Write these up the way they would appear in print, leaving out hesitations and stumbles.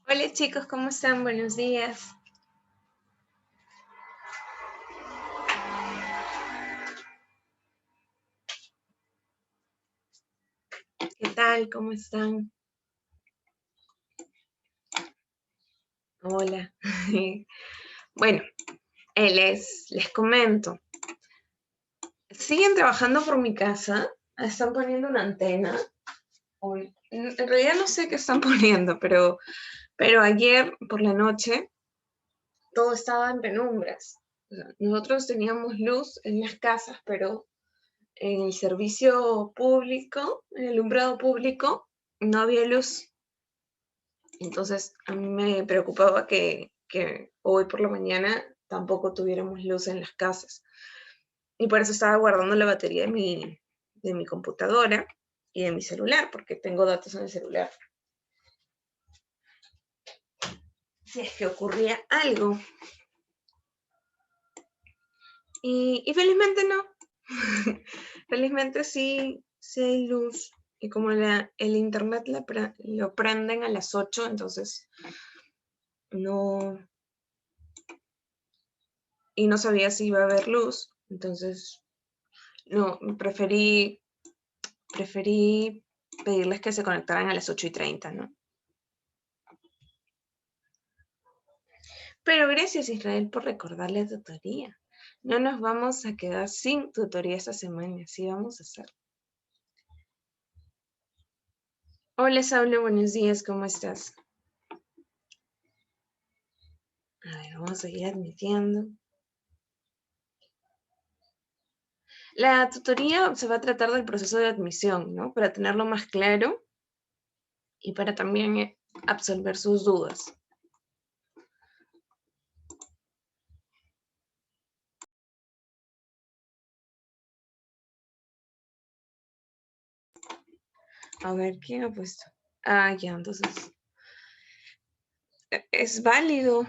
Hola chicos, ¿cómo están? Buenos días. ¿Qué tal? ¿Cómo están? Hola. Bueno, les comento. Siguen trabajando por mi casa. Están poniendo una antena. En realidad no sé qué están poniendo, pero ayer por la noche todo estaba en penumbras. O sea, nosotros teníamos luz en las casas, pero en el servicio público, en el alumbrado público, no había luz. Entonces, a mí me preocupaba que hoy por la mañana tampoco tuviéramos luz en las casas. Y por eso estaba guardando la batería de mi computadora y de mi celular, porque tengo datos en el celular. Si es que ocurría algo. Y felizmente no. Felizmente sí hay luz. Y como el internet lo prenden a las 8, entonces no, y no sabía si iba a haber luz, entonces no, preferí pedirles que se conectaran a las 8:30, ¿no? Pero gracias Israel por recordarle la tutoría. No nos vamos a quedar sin tutoría esta semana, sí vamos a hacer. Hola Saulo, buenos días, ¿cómo estás? A ver, vamos a seguir admitiendo. La tutoría se va a tratar del proceso de admisión, ¿no? Para tenerlo más claro y para también absolver sus dudas. A ver, ¿quién ha puesto? Ah, ya, entonces es válido.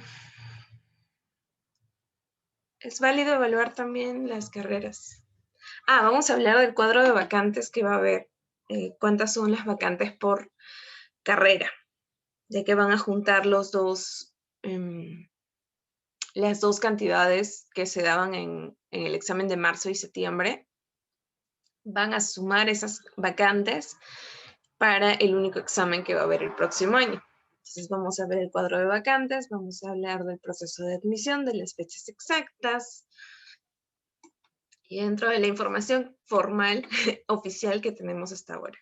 Es válido evaluar también las carreras. Vamos a hablar del cuadro de vacantes que va a haber. ¿Cuántas son las vacantes por carrera? Ya que van a juntar las dos cantidades que se daban en el examen de marzo y septiembre. Van a sumar esas vacantes para el único examen que va a haber el próximo año. Entonces vamos a ver el cuadro de vacantes, vamos a hablar del proceso de admisión, de las fechas exactas, y dentro de la información formal, oficial que tenemos hasta ahora.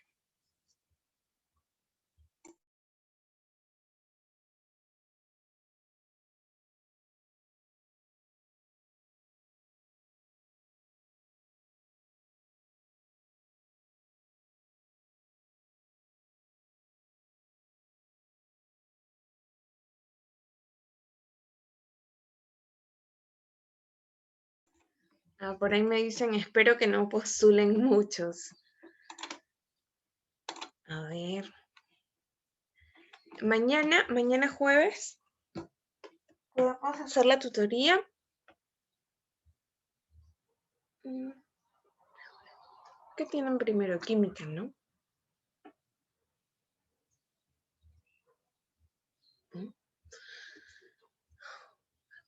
Por ahí me dicen, espero que no postulen muchos. A ver. Mañana jueves, podemos hacer la tutoría. ¿Qué tienen primero? Química, ¿no?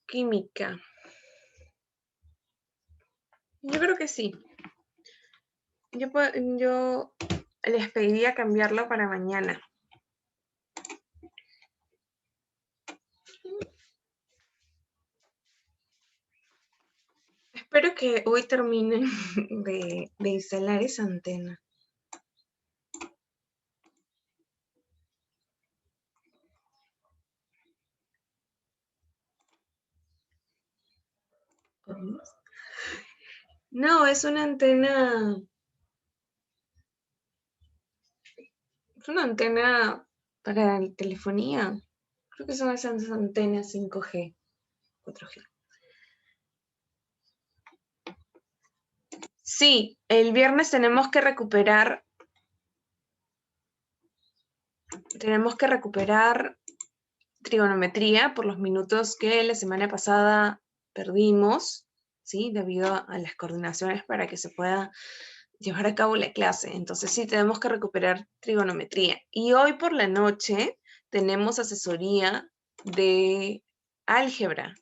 Química. Yo creo que sí. Yo les pediría cambiarlo para mañana. Espero que hoy terminen de instalar esa antena. No, es una antena. Es una antena para telefonía. Creo que son esas antenas 5G, 4G. Sí, el viernes tenemos que recuperar trigonometría por los minutos que la semana pasada perdimos, ¿sí? Debido a las coordinaciones para que se pueda llevar a cabo la clase. Entonces sí, tenemos que recuperar trigonometría. Y hoy por la noche tenemos asesoría de álgebra.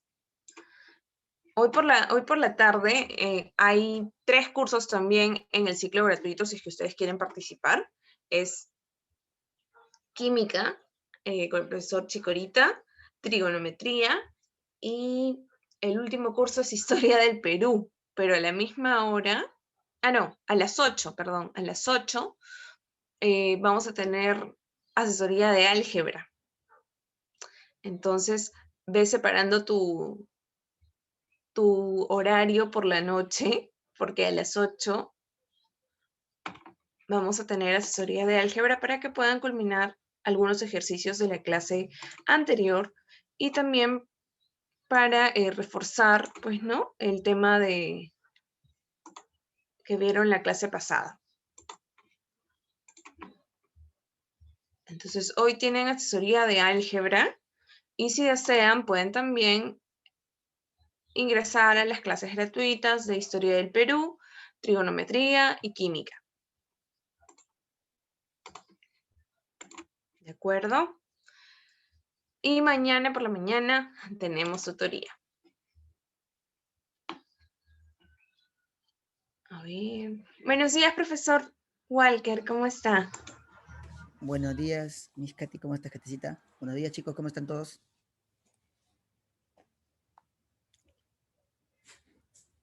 Hoy por la tarde hay 3 cursos también en el ciclo gratuito, si es que ustedes quieren participar. Es química, con el profesor Chicorita, trigonometría, y el último curso es historia del Perú, pero a la misma hora, a las 8, perdón, a las 8 vamos a tener asesoría de álgebra. Entonces, ve separando tu horario por la noche, porque a las 8 vamos a tener asesoría de álgebra para que puedan culminar algunos ejercicios de la clase anterior y también para reforzar, pues, ¿no?, el tema que vieron la clase pasada. Entonces, hoy tienen asesoría de álgebra y si desean pueden también ingresar a las clases gratuitas de Historia del Perú, Trigonometría y Química. ¿De acuerdo? Y mañana por la mañana tenemos tutoría. A ver. Buenos días, profesor Walker, ¿cómo está? Buenos días, Miss Katy, ¿cómo estás, Katycita? Buenos días, chicos, ¿cómo están todos?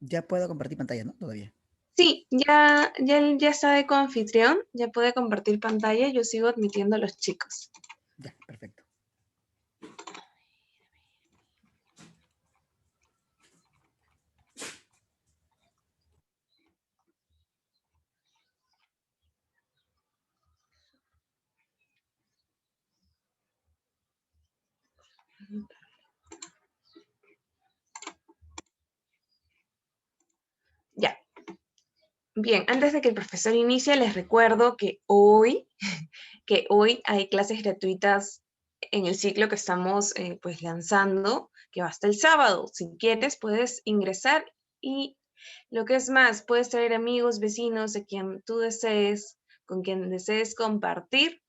Ya puedo compartir pantalla, ¿no? Todavía. Sí, ya está de coanfitrión, ya puede compartir pantalla, yo sigo admitiendo a los chicos. Ya, perfecto. Ya. Bien, antes de que el profesor inicie, les recuerdo que hoy hay clases gratuitas en el ciclo que estamos pues lanzando, que va hasta el sábado. Si quieres, puedes ingresar y lo que es más, puedes traer amigos, vecinos, de quien tú desees, con quien desees compartir.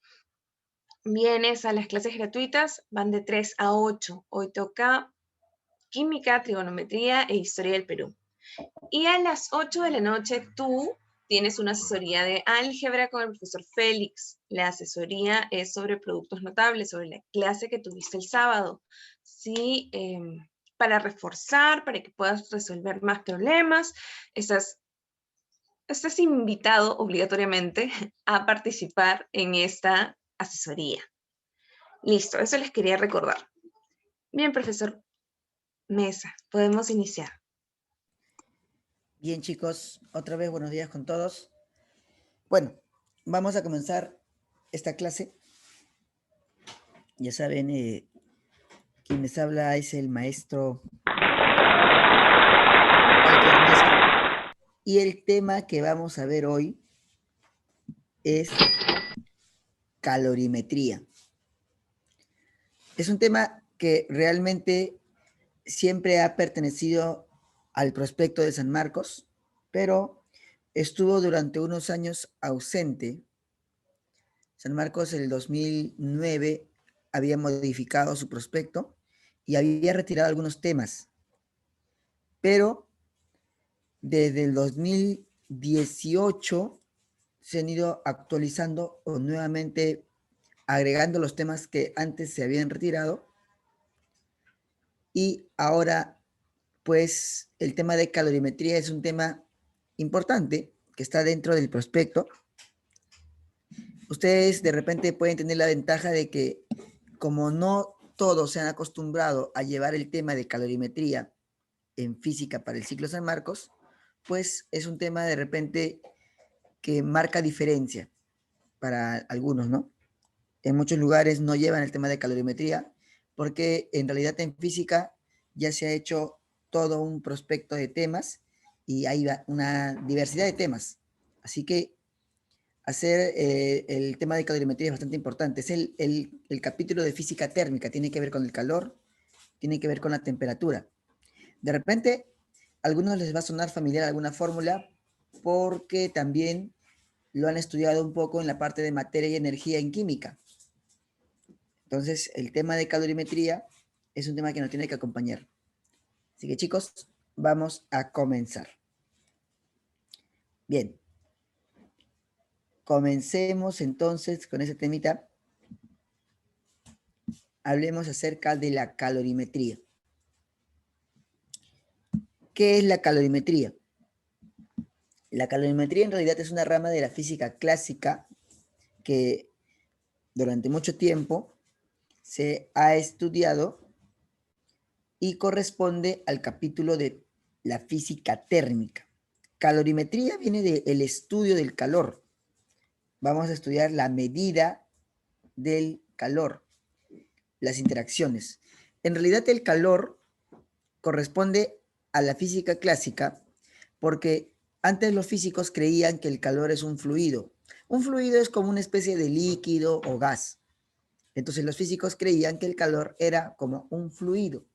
Vienes a las clases gratuitas, van de 3 a 8. Hoy toca química, trigonometría e historia del Perú. Y a las 8 de la noche tú tienes una asesoría de álgebra con el profesor Félix. La asesoría es sobre productos notables, sobre la clase que tuviste el sábado. Sí, para reforzar, para que puedas resolver más problemas. Estás invitado obligatoriamente a participar en esta asesoría. Listo, eso les quería recordar. Bien, profesor Mesa, podemos iniciar. Bien, chicos, otra vez buenos días con todos. Bueno, vamos a comenzar esta clase. Ya saben, quien les habla es el maestro Walker Mesa. Y el tema que vamos a ver hoy es calorimetría. Es un tema que realmente siempre ha pertenecido al prospecto de San Marcos, pero estuvo durante unos años ausente. San Marcos en el 2009 había modificado su prospecto y había retirado algunos temas, pero desde el 2018 se han ido actualizando o nuevamente agregando los temas que antes se habían retirado y ahora pues el tema de calorimetría es un tema importante que está dentro del prospecto. Ustedes de repente pueden tener la ventaja de que como no todos se han acostumbrado a llevar el tema de calorimetría en física para el ciclo San Marcos, pues es un tema de repente que marca diferencia para algunos, ¿no? En muchos lugares no llevan el tema de calorimetría porque en realidad en física ya se ha hecho todo un prospecto de temas y hay una diversidad de temas. Así que hacer el tema de calorimetría es bastante importante. Es el capítulo de física térmica, tiene que ver con el calor, tiene que ver con la temperatura. De repente, a algunos les va a sonar familiar alguna fórmula porque también lo han estudiado un poco en la parte de materia y energía en química. Entonces, el tema de calorimetría es un tema que nos tiene que acompañar. Así que, chicos, vamos a comenzar. Bien. Comencemos entonces con ese temita. Hablemos acerca de la calorimetría. ¿Qué es la calorimetría? La calorimetría en realidad es una rama de la física clásica que durante mucho tiempo se ha estudiado y corresponde al capítulo de la física térmica. Calorimetría viene del estudio del calor. Vamos a estudiar la medida del calor, las interacciones. En realidad el calor corresponde a la física clásica porque antes los físicos creían que el calor es un fluido. Un fluido es como una especie de líquido o gas. Entonces los físicos creían que el calor era como un fluido.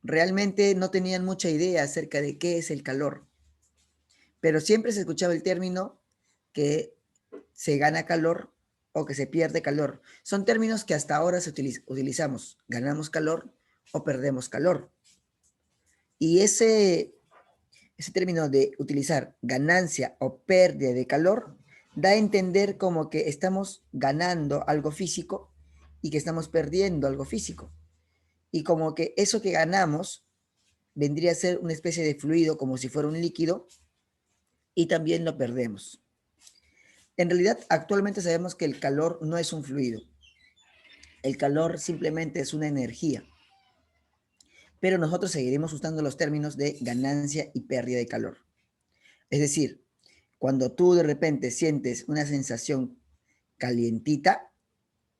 Realmente no tenían mucha idea acerca de qué es el calor, pero siempre se escuchaba el término que se gana calor o que se pierde calor. Son términos que hasta ahora utilizamos. Ganamos calor o perdemos calor. Y ese término de utilizar ganancia o pérdida de calor da a entender como que estamos ganando algo físico y que estamos perdiendo algo físico. Y como que eso que ganamos vendría a ser una especie de fluido, como si fuera un líquido, y también lo perdemos. En realidad, actualmente sabemos que el calor no es un fluido. El calor simplemente es una energía. Pero nosotros seguiremos usando los términos de ganancia y pérdida de calor. Es decir, cuando tú de repente sientes una sensación calientita,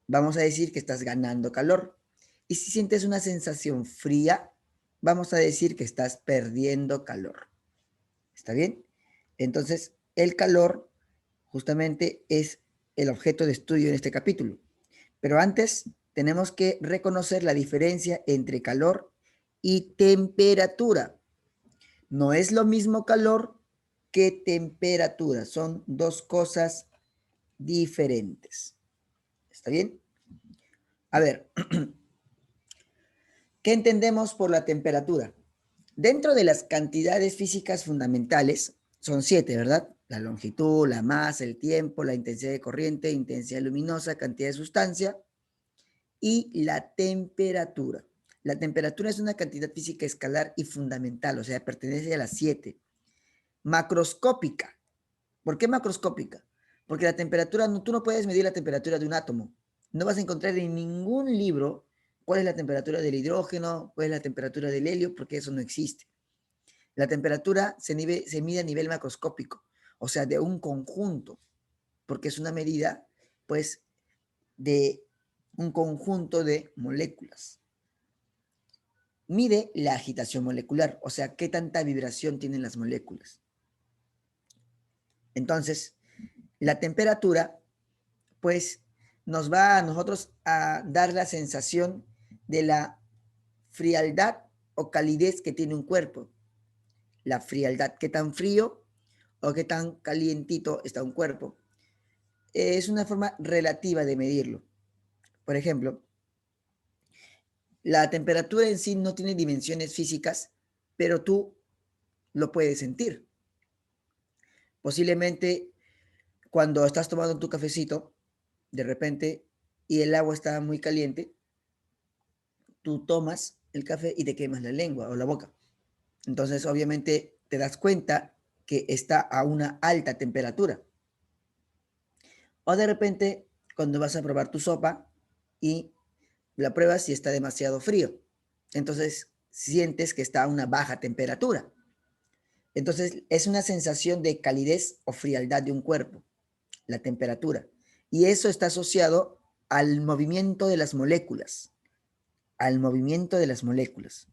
vamos a decir que estás ganando calor. Y si sientes una sensación fría, vamos a decir que estás perdiendo calor. ¿Está bien? Entonces, el calor justamente es el objeto de estudio en este capítulo. Pero antes tenemos que reconocer la diferencia entre calor y temperatura. No es lo mismo calor que temperatura. Son dos cosas diferentes. ¿Está bien? A ver, ¿qué entendemos por la temperatura? Dentro de las cantidades físicas fundamentales, son 7, ¿verdad? La longitud, la masa, el tiempo, la intensidad de corriente, intensidad luminosa, cantidad de sustancia y la temperatura. La temperatura es una cantidad física escalar y fundamental, o sea, pertenece a las 7. Macroscópica. ¿Por qué macroscópica? Porque la temperatura, tú no puedes medir la temperatura de un átomo. No vas a encontrar en ningún libro cuál es la temperatura del hidrógeno, cuál es la temperatura del helio, porque eso no existe. La temperatura se mide a nivel macroscópico, o sea, de un conjunto, porque es una medida, pues, de un conjunto de moléculas. Mide la agitación molecular, o sea, qué tanta vibración tienen las moléculas. Entonces, la temperatura, pues, nos va a nosotros a dar la sensación de la frialdad o calidez que tiene un cuerpo. La frialdad, qué tan frío o qué tan calientito está un cuerpo. Es una forma relativa de medirlo. Por ejemplo, la temperatura en sí no tiene dimensiones físicas, pero tú lo puedes sentir. Posiblemente cuando estás tomando tu cafecito, de repente, y el agua está muy caliente, tú tomas el café y te quemas la lengua o la boca. Entonces, obviamente, te das cuenta que está a una alta temperatura. O de repente, cuando vas a probar tu sopa y la pruebas y está demasiado frío. Entonces, sientes que está a una baja temperatura. Entonces, es una sensación de calidez o frialdad de un cuerpo, la temperatura. Y eso está asociado al movimiento de las moléculas, al movimiento de las moléculas.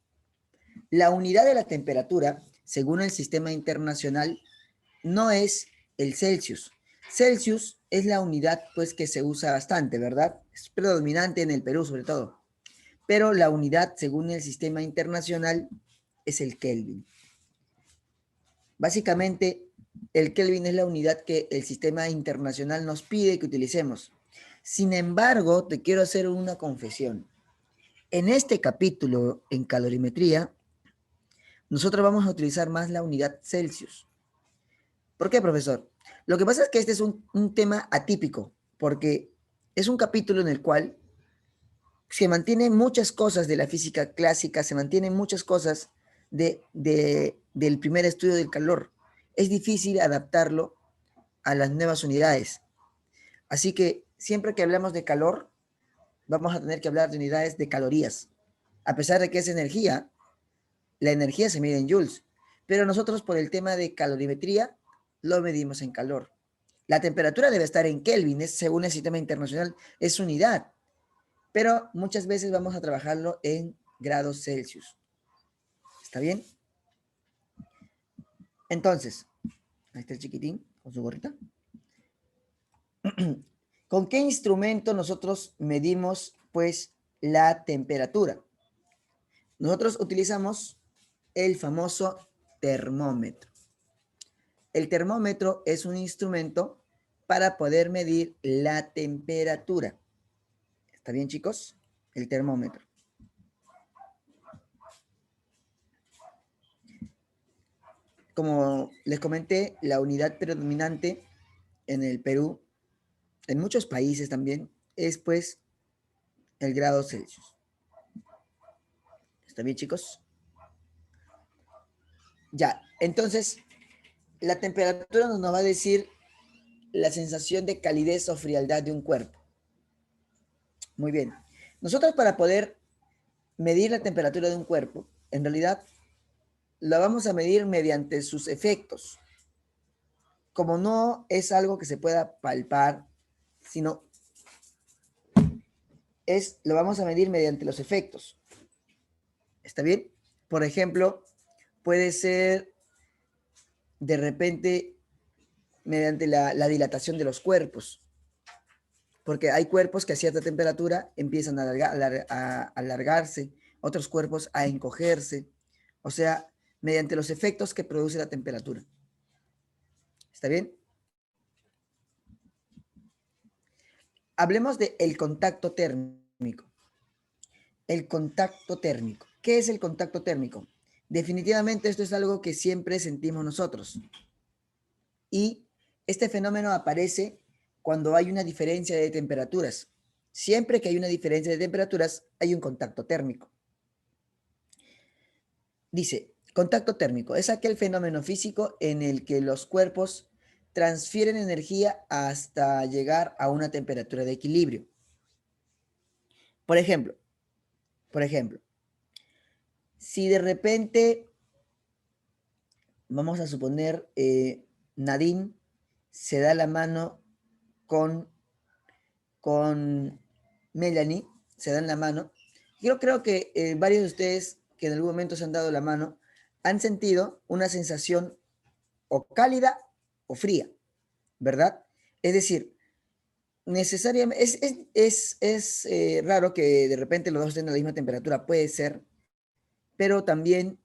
La unidad de la temperatura, según el sistema internacional, no es el Celsius. Celsius es la unidad pues que se usa bastante, ¿verdad? Es predominante en el Perú sobre todo. Pero la unidad, según el sistema internacional, es el Kelvin. Básicamente, el Kelvin es la unidad que el sistema internacional nos pide que utilicemos. Sin embargo, te quiero hacer una confesión. En este capítulo, en calorimetría, nosotros vamos a utilizar más la unidad Celsius. ¿Por qué, profesor? Lo que pasa es que este es un tema atípico, porque es un capítulo en el cual se mantienen muchas cosas de la física clásica, se mantienen muchas cosas del primer estudio del calor. Es difícil adaptarlo a las nuevas unidades. Así que siempre que hablamos de calor, vamos a tener que hablar de unidades de calorías. A pesar de que es energía, la energía se mide en joules, pero nosotros por el tema de calorimetría lo medimos en calor. La temperatura debe estar en Kelvin, según el sistema internacional, es unidad, pero muchas veces vamos a trabajarlo en grados Celsius. ¿Está bien? Entonces, ahí está el chiquitín con su gorrita. ¿Con qué instrumento nosotros medimos, pues, la temperatura? Nosotros utilizamos el famoso termómetro. El termómetro es un instrumento para poder medir la temperatura. ¿Está bien, chicos? El termómetro. Como les comenté, la unidad predominante en el Perú, en muchos países también, es pues el grado Celsius. ¿Está bien, chicos? Ya, entonces, la temperatura nos va a decir la sensación de calidez o frialdad de un cuerpo. Muy bien. Nosotros para poder medir la temperatura de un cuerpo, en realidad la vamos a medir mediante sus efectos. Como no es algo que se pueda palpar, sino lo vamos a medir mediante los efectos. ¿Está bien? Por ejemplo, puede ser de repente mediante la dilatación de los cuerpos, porque hay cuerpos que a cierta temperatura empiezan a alargarse, otros cuerpos a encogerse, o sea, mediante los efectos que produce la temperatura. ¿Está bien? Hablemos del contacto térmico. El contacto térmico. ¿Qué es el contacto térmico? Definitivamente esto es algo que siempre sentimos nosotros. Y este fenómeno aparece cuando hay una diferencia de temperaturas. Siempre que hay una diferencia de temperaturas, hay un contacto térmico. Dice, contacto térmico es aquel fenómeno físico en el que los cuerpos transfieren energía hasta llegar a una temperatura de equilibrio. Por ejemplo, si de repente, vamos a suponer, Nadine se da la mano con Melanie, se dan la mano. Yo creo que varios de ustedes que en algún momento se han dado la mano han sentido una sensación o cálida o fría, ¿verdad? Es decir, necesariamente, es raro que de repente los dos estén a la misma temperatura, puede ser, pero también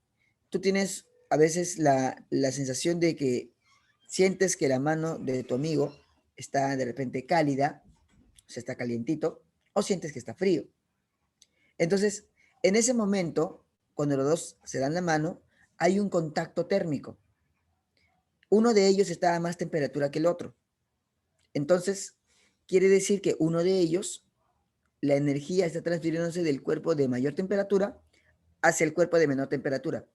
tú tienes a veces la sensación de que sientes que la mano de tu amigo está de repente cálida, o sea, está calientito, o sientes que está frío. Entonces, en ese momento, cuando los dos se dan la mano, hay un contacto térmico. Uno de ellos está a más temperatura que el otro. Entonces, quiere decir que uno de ellos, la energía está transfiriéndose del cuerpo de mayor temperatura hacia el cuerpo de menor temperatura.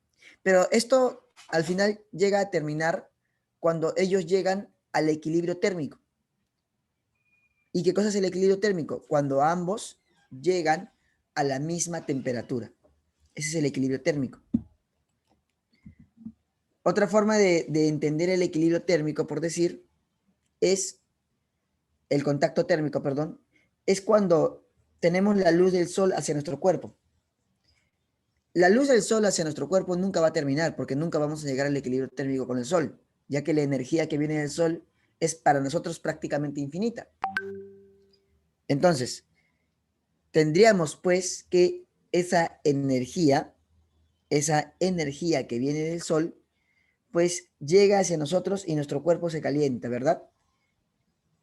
Pero esto al final llega a terminar cuando ellos llegan al equilibrio térmico. ¿Y qué cosa es el equilibrio térmico? Cuando ambos llegan a la misma temperatura. Ese es el equilibrio térmico. Otra forma de entender el equilibrio térmico, por decir, es el contacto térmico, perdón, es cuando tenemos la luz del sol hacia nuestro cuerpo. La luz del sol hacia nuestro cuerpo nunca va a terminar porque nunca vamos a llegar al equilibrio térmico con el sol, ya que la energía que viene del sol es para nosotros prácticamente infinita. Entonces, tendríamos pues que esa energía que viene del sol, pues llega hacia nosotros y nuestro cuerpo se calienta, ¿verdad?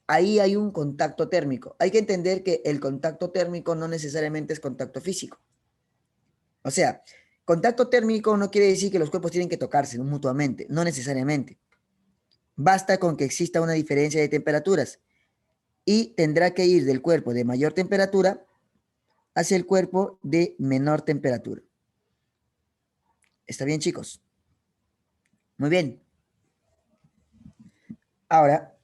ahí hay un contacto térmico. Hay que entender que el contacto térmico no necesariamente es contacto físico. O sea, contacto térmico no quiere decir que los cuerpos tienen que tocarse mutuamente, no necesariamente. Basta con que exista una diferencia de temperaturas y tendrá que ir del cuerpo de mayor temperatura hacia el cuerpo de menor temperatura. ¿Está bien, chicos? Muy bien. Ahora,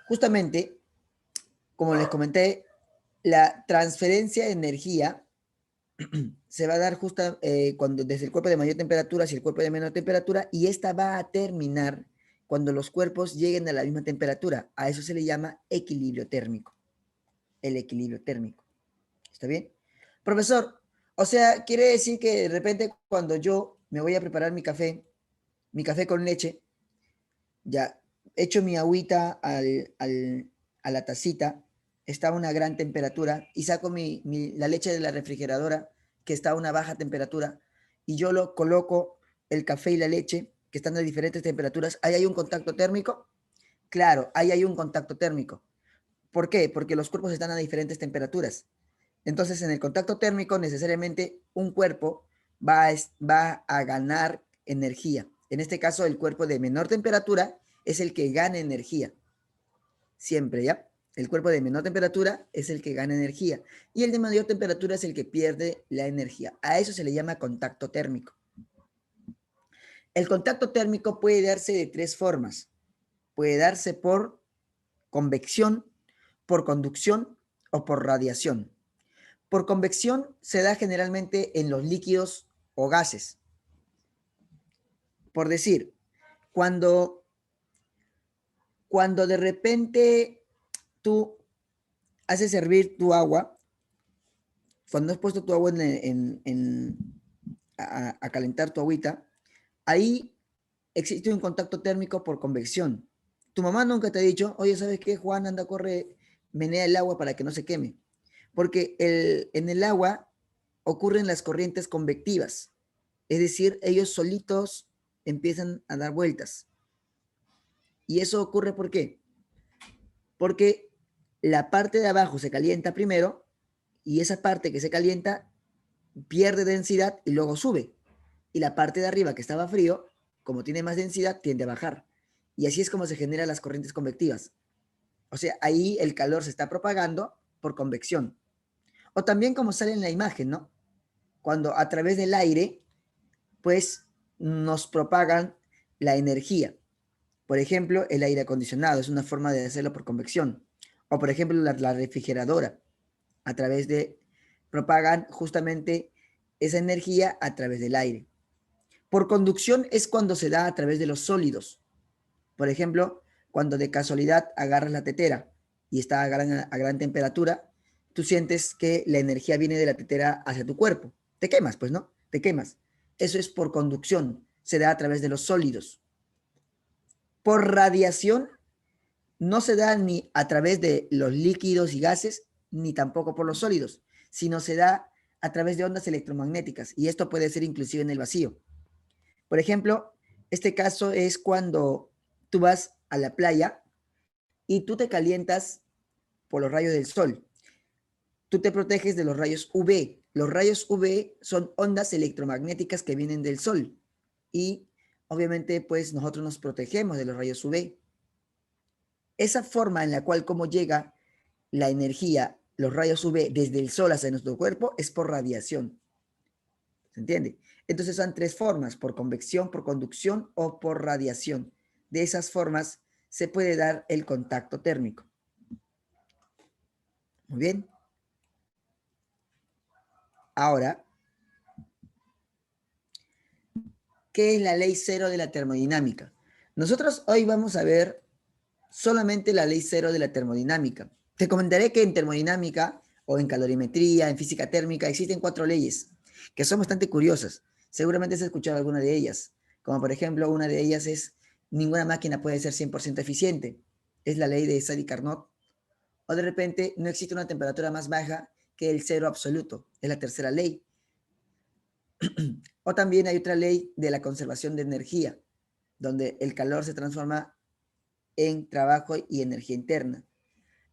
justamente, como les comenté, la transferencia de energía se va a dar justo cuando desde el cuerpo de mayor temperatura hacia el cuerpo de menor temperatura, y esta va a terminar cuando los cuerpos lleguen a la misma temperatura. A eso se le llama equilibrio térmico. El equilibrio térmico. ¿Está bien? Profesor, o sea, quiere decir que de repente cuando yo me voy a preparar mi café con leche, ya echo mi agüita a la tacita, está a una gran temperatura, y saco la leche de la refrigeradora, que está a una baja temperatura, y yo lo coloco el café y la leche, que están a diferentes temperaturas. ¿Ahí hay un contacto térmico? Claro, ahí hay un contacto térmico. ¿Por qué? Porque los cuerpos están a diferentes temperaturas. Entonces, en el contacto térmico, necesariamente un cuerpo va a ganar energía. En este caso, el cuerpo de menor temperatura es el que gana energía. Siempre, ¿ya? El cuerpo de menor temperatura es el que gana energía. Y el de mayor temperatura es el que pierde la energía. A eso se le llama contacto térmico. El contacto térmico puede darse de tres formas. Puede darse por convección, por conducción o por radiación. Por convección se da generalmente en los líquidos o gases. Por decir, cuando, cuando de repente tú haces hervir tu agua, cuando has puesto tu agua a calentar tu agüita, ahí existe un contacto térmico por convección. Tu mamá nunca te ha dicho, oye, ¿sabes qué, Juan? Anda, corre, menea el agua para que no se queme. Porque en el agua ocurren las corrientes convectivas. Es decir, ellos solitos empiezan a dar vueltas. ¿Y eso ocurre por qué? Porque la parte de abajo se calienta primero, y esa parte que se calienta pierde densidad y luego sube. Y la parte de arriba, que estaba frío, como tiene más densidad, tiende a bajar. Y así es como se generan las corrientes convectivas. O sea, ahí el calor se está propagando por convección. O también como sale en la imagen, ¿no? Cuando a través del aire, pues nos propagan la energía. Por ejemplo, el aire acondicionado es una forma de hacerlo por convección. O por ejemplo, la refrigeradora, a través de, propagan justamente esa energía a través del aire. Por conducción es cuando se da a través de los sólidos. Por ejemplo, cuando de casualidad agarras la tetera y está a gran temperatura, tú sientes que la energía viene de la tetera hacia tu cuerpo. Te quemas, pues, ¿no? Te quemas. Eso es por conducción. Se da a través de los sólidos. Por radiación no se da ni a través de los líquidos y gases, ni tampoco por los sólidos, sino se da a través de ondas electromagnéticas, y esto puede ser inclusive en el vacío. Por ejemplo, este caso es cuando tú vas a la playa y tú te calientas por los rayos del sol. Tú te proteges de los rayos UV. Los rayos UV son ondas electromagnéticas que vienen del sol, y obviamente pues nosotros nos protegemos de los rayos UV. Esa forma en la cual cómo llega la energía, los rayos UV desde el sol hacia nuestro cuerpo, es por radiación. ¿Se entiende? Entonces son tres formas: por convección, por conducción o por radiación. De esas formas se puede dar el contacto térmico. Muy bien. Ahora, ¿qué es la ley cero de la termodinámica? Nosotros hoy vamos a ver solamente la ley cero de la termodinámica. Te comentaré que en termodinámica o en calorimetría, en física térmica, existen 4 leyes que son bastante curiosas. Seguramente has escuchado alguna de ellas, como por ejemplo una de ellas es: ninguna máquina puede ser 100% eficiente. Es la ley de Sadi-Carnot. O de repente, no existe una temperatura más baja que el cero absoluto. Es la tercera ley. O también hay otra ley de la conservación de energía, donde el calor se transforma en trabajo y energía interna.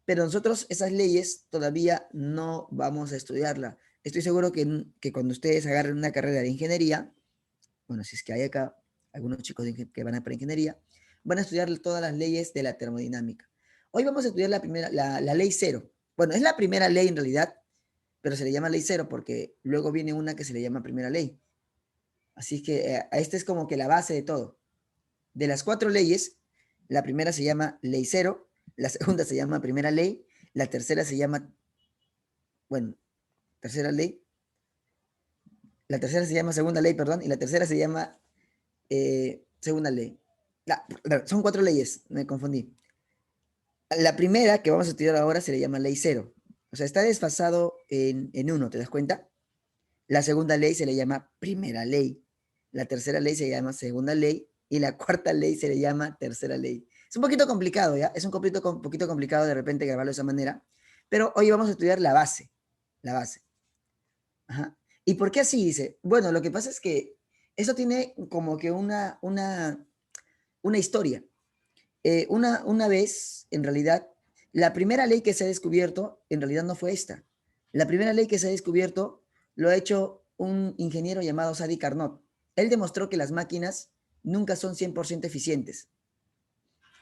Pero nosotros esas leyes todavía no vamos a estudiarla. Estoy seguro que cuando ustedes agarren una carrera de ingeniería, bueno, si es que hay acá algunos chicos que van a para ingeniería, van a estudiar todas las leyes de la termodinámica. Hoy vamos a estudiar la ley cero. Bueno, es la primera ley en realidad, pero se le llama ley cero porque luego viene una que se le llama primera ley. Así que esta es como que la base de todo. De las 4 leyes, la primera se llama ley cero, la segunda se llama primera ley, la tercera se llama, bueno, tercera ley, la tercera se llama segunda ley, perdón, y la tercera se llama segunda ley. Son 4 leyes, me confundí. La primera que vamos a estudiar ahora se le llama ley cero. O sea, está desfasado en uno, ¿te das cuenta? La segunda ley se le llama primera ley. La tercera ley se llama segunda ley. Y la cuarta ley se le llama tercera ley. Es un poquito complicado, ¿ya? Es un poquito complicado de repente grabarlo de esa manera. Pero hoy vamos a estudiar la base. La base. Ajá. ¿Y por qué así? Dice. Bueno, lo que pasa es que eso tiene como que una historia. Una vez, en realidad, la primera ley que se ha descubierto, en realidad no fue esta. La primera ley que se ha descubierto lo ha hecho un ingeniero llamado Sadi Carnot. Él demostró que las máquinas nunca son 100% eficientes.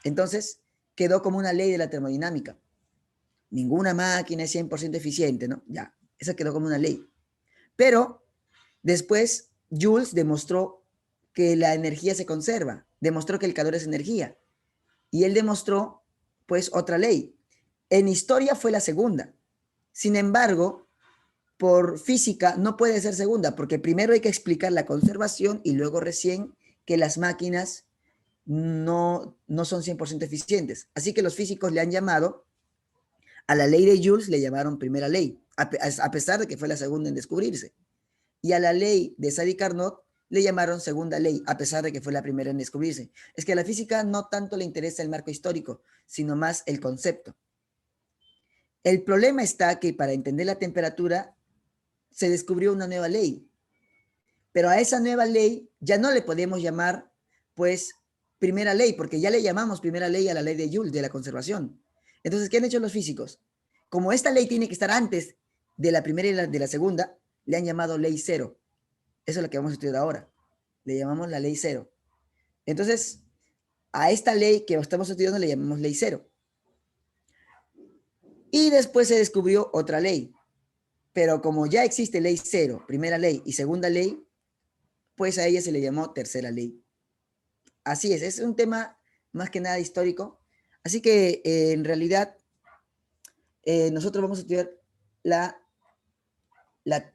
Entonces, quedó como una ley de la termodinámica. Ninguna máquina es 100% eficiente, ¿no? Ya, esa quedó como una ley. Pero después, Jules demostró que la energía se conserva, demostró que el calor es energía. Y él demostró, pues, otra ley. En historia fue la segunda. Sin embargo, por física no puede ser segunda, porque primero hay que explicar la conservación y luego recién que las máquinas no son 100% eficientes. Así que los físicos le han llamado, a la ley de Joule le llamaron primera ley, a pesar de que fue la segunda en descubrirse. Y a la ley de Sadi Carnot le llamaron segunda ley, a pesar de que fue la primera en descubrirse. Es que a la física no tanto le interesa el marco histórico, sino más el concepto. El problema está que para entender la temperatura se descubrió una nueva ley, pero a esa nueva ley ya no le podemos llamar, pues, primera ley, porque ya le llamamos primera ley a la ley de Joule, de la conservación. Entonces, ¿qué han hecho los físicos? Como esta ley tiene que estar antes de la primera y de la segunda, le han llamado ley cero. Eso es lo que vamos a estudiar ahora. Le llamamos la ley cero. Entonces, a esta ley que estamos estudiando le llamamos ley cero. Y después se descubrió otra ley. Pero como ya existe ley cero, primera ley y segunda ley, pues a ella se le llamó tercera ley. Así es un tema más que nada histórico. Así que en realidad nosotros vamos a estudiar la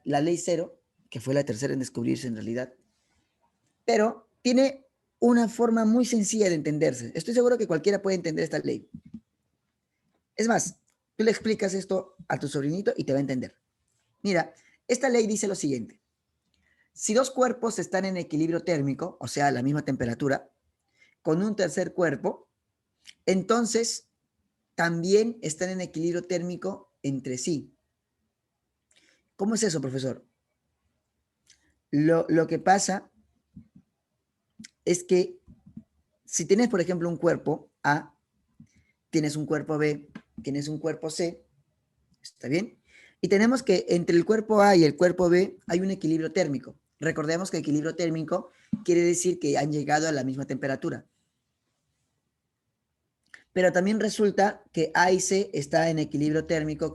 ley cero, que fue la tercera en descubrirse en realidad, pero tiene una forma muy sencilla de entenderse. Estoy seguro que cualquiera puede entender esta ley. Es más, tú le explicas esto a tu sobrinito y te va a entender. Mira, esta ley dice lo siguiente. Si dos cuerpos están en equilibrio térmico, o sea, a la misma temperatura, con un tercer cuerpo, entonces también están en equilibrio térmico entre sí. ¿Cómo es eso, profesor? Lo que pasa es que si tienes, por ejemplo, un cuerpo A, tienes un cuerpo B, tienes un cuerpo C, ¿está bien? Y tenemos que entre el cuerpo A y el cuerpo B hay un equilibrio térmico. Recordemos que equilibrio térmico quiere decir que han llegado a la misma temperatura. Pero también resulta que A y C está en equilibrio térmico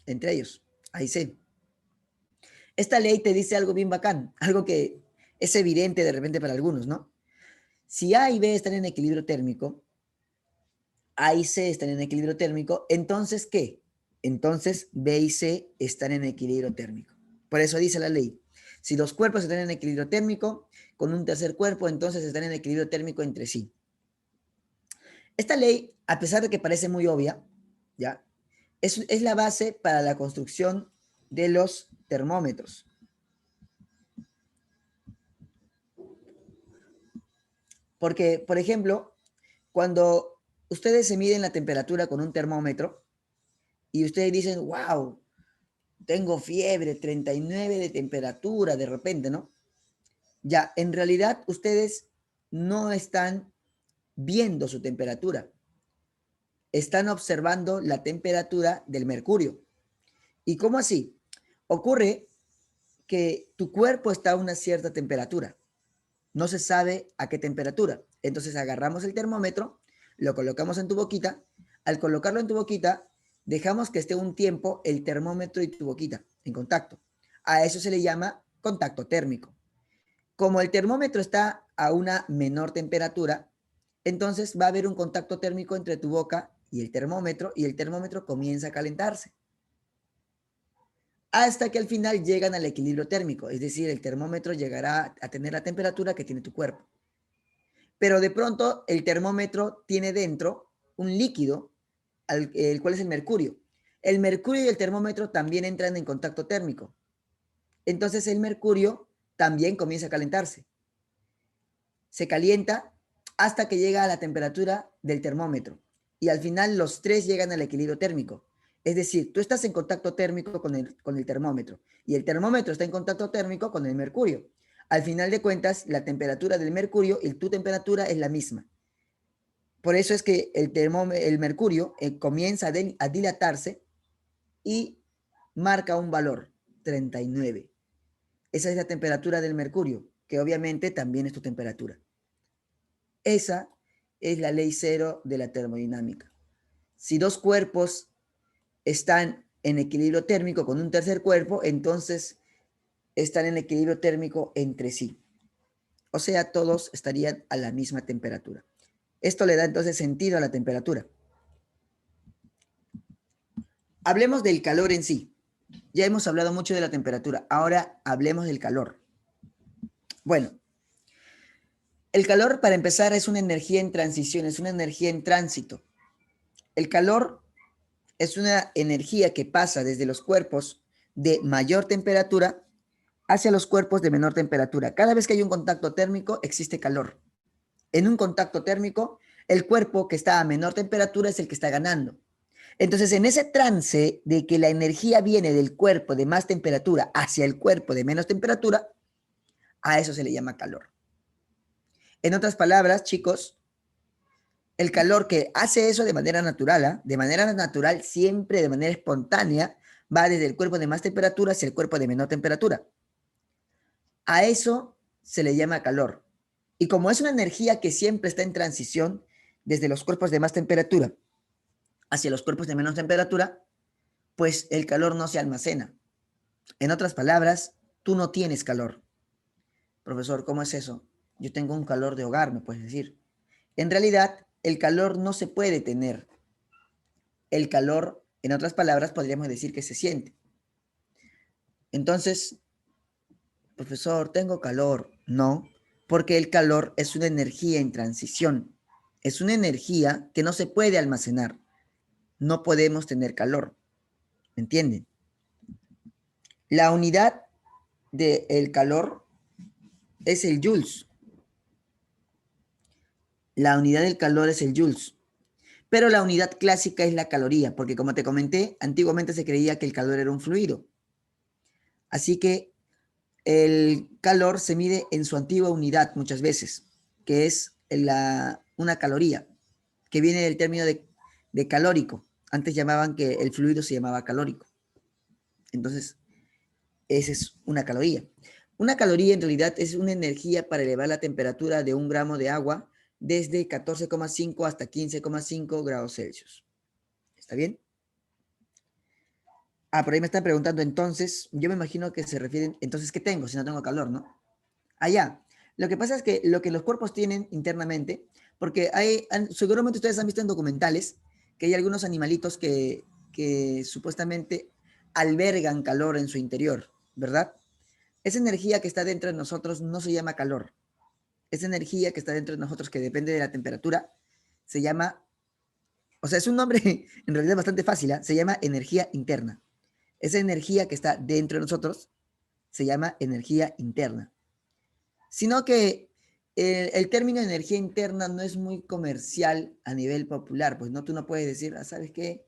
entre ellos, A y C. Esta ley te dice algo bien bacán, algo que es evidente de repente para algunos, ¿no? Si A y B están en equilibrio térmico, A y C están en equilibrio térmico, entonces ¿qué? Entonces B y C están en equilibrio térmico. Por eso dice la ley, si los cuerpos están en equilibrio térmico, con un tercer cuerpo, entonces están en equilibrio térmico entre sí. Esta ley, a pesar de que parece muy obvia, ¿ya? Es la base para la construcción de los termómetros. Porque, por ejemplo, cuando ustedes se miden la temperatura con un termómetro y ustedes dicen, wow, tengo fiebre, 39 de temperatura de repente, ¿no? Ya, en realidad ustedes no están viendo su temperatura. Están observando la temperatura del mercurio. ¿Y cómo así? Ocurre que tu cuerpo está a una cierta temperatura. No se sabe a qué temperatura. Entonces agarramos el termómetro, lo colocamos en tu boquita. Al colocarlo en tu boquita, dejamos que esté un tiempo el termómetro y tu boquita en contacto. A eso se le llama contacto térmico. Como el termómetro está a una menor temperatura, entonces va a haber un contacto térmico entre tu boca y el termómetro comienza a calentarse. Hasta que al final llegan al equilibrio térmico, es decir, el termómetro llegará a tener la temperatura que tiene tu cuerpo. Pero de pronto el termómetro tiene dentro un líquido, el cual es el mercurio. El mercurio y el termómetro también entran en contacto térmico. Entonces el mercurio también comienza a calentarse. Se calienta hasta que llega a la temperatura del termómetro. Y al final los tres llegan al equilibrio térmico. Es decir, tú estás en contacto térmico con el termómetro y el termómetro está en contacto térmico con el mercurio. Al final de cuentas, la temperatura del mercurio y tu temperatura es la misma. Por eso es que el mercurio comienza a dilatarse y marca un valor, 39. Esa es la temperatura del mercurio, que obviamente también es tu temperatura. Esa es la ley cero de la termodinámica. Si dos cuerpos están en equilibrio térmico con un tercer cuerpo, entonces están en equilibrio térmico entre sí. O sea, todos estarían a la misma temperatura. Esto le da entonces sentido a la temperatura. Hablemos del calor en sí. Ya hemos hablado mucho de la temperatura. Ahora hablemos del calor. Bueno, el calor, para empezar, es una energía en transición, es una energía en tránsito. El calor es una energía que pasa desde los cuerpos de mayor temperatura hacia los cuerpos de menor temperatura. Cada vez que hay un contacto térmico, existe calor. En un contacto térmico, el cuerpo que está a menor temperatura es el que está ganando. Entonces, en ese trance de que la energía viene del cuerpo de más temperatura hacia el cuerpo de menos temperatura, a eso se le llama calor. En otras palabras, chicos, el calor que hace eso de manera natural, de manera natural, siempre de manera espontánea, va desde el cuerpo de más temperatura hacia el cuerpo de menor temperatura. A eso se le llama calor. Y como es una energía que siempre está en transición desde los cuerpos de más temperatura hacia los cuerpos de menos temperatura, pues el calor no se almacena. En otras palabras, tú no tienes calor. Profesor, ¿cómo es eso? Yo tengo un calor de hogar, me puedes decir. En realidad, el calor no se puede tener. El calor, en otras palabras, podríamos decir que se siente. Entonces, profesor, tengo calor. No, porque el calor es una energía en transición. Es una energía que no se puede almacenar. No podemos tener calor. ¿Me entienden? La unidad del calor es el joules. La unidad del calor es el joules. Pero la unidad clásica es la caloría, porque como te comenté, antiguamente se creía que el calor era un fluido. Así que el calor se mide en su antigua unidad muchas veces, que es una caloría, que viene del término de calórico. Antes llamaban que el fluido se llamaba calórico. Entonces, esa es una caloría. Una caloría en realidad es una energía para elevar la temperatura de 1 gramo de agua desde 14,5 hasta 15,5 grados Celsius. ¿Está bien? Por ahí me están preguntando entonces, yo me imagino que se refieren, entonces, ¿qué tengo si no tengo calor, no? Allá. Lo que pasa es que lo que los cuerpos tienen internamente, porque seguramente ustedes han visto en documentales que hay algunos animalitos que supuestamente albergan calor en su interior, ¿verdad? Esa energía que está dentro de nosotros no se llama calor. Esa energía que está dentro de nosotros, que depende de la temperatura, se llama, o sea, es un nombre en realidad bastante fácil, se llama energía interna. Esa energía que está dentro de nosotros se llama energía interna. Sino que el término energía interna no es muy comercial a nivel popular, pues no, tú no puedes decir, ¿sabes qué?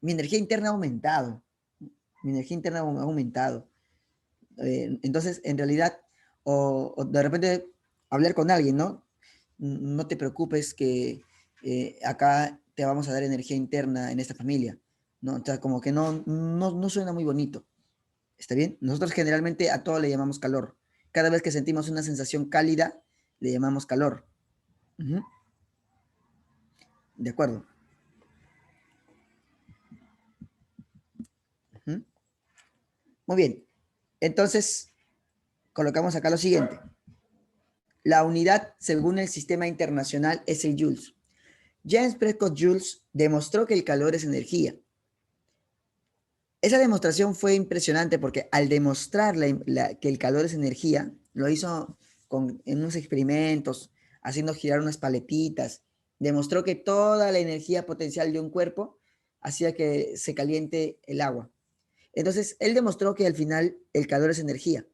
Mi energía interna ha aumentado, mi energía interna ha aumentado. Entonces, en realidad, o de repente hablar con alguien, ¿no? no te preocupes que acá te vamos a dar energía interna en esta familia, ¿no? O sea, como que no suena muy bonito. ¿Está bien? Nosotros generalmente a todo le llamamos calor. Cada vez que sentimos una sensación cálida, le llamamos calor. Ujú. De acuerdo. Ujú. Muy bien. Entonces, colocamos acá lo siguiente. La unidad, según el sistema internacional, es el Joules. James Prescott Joule demostró que el calor es energía. Esa demostración fue impresionante porque al demostrar que el calor es energía, lo hizo en unos experimentos, haciendo girar unas paletitas, demostró que toda la energía potencial de un cuerpo hacía que se caliente el agua. Entonces, él demostró que al final el calor es energía.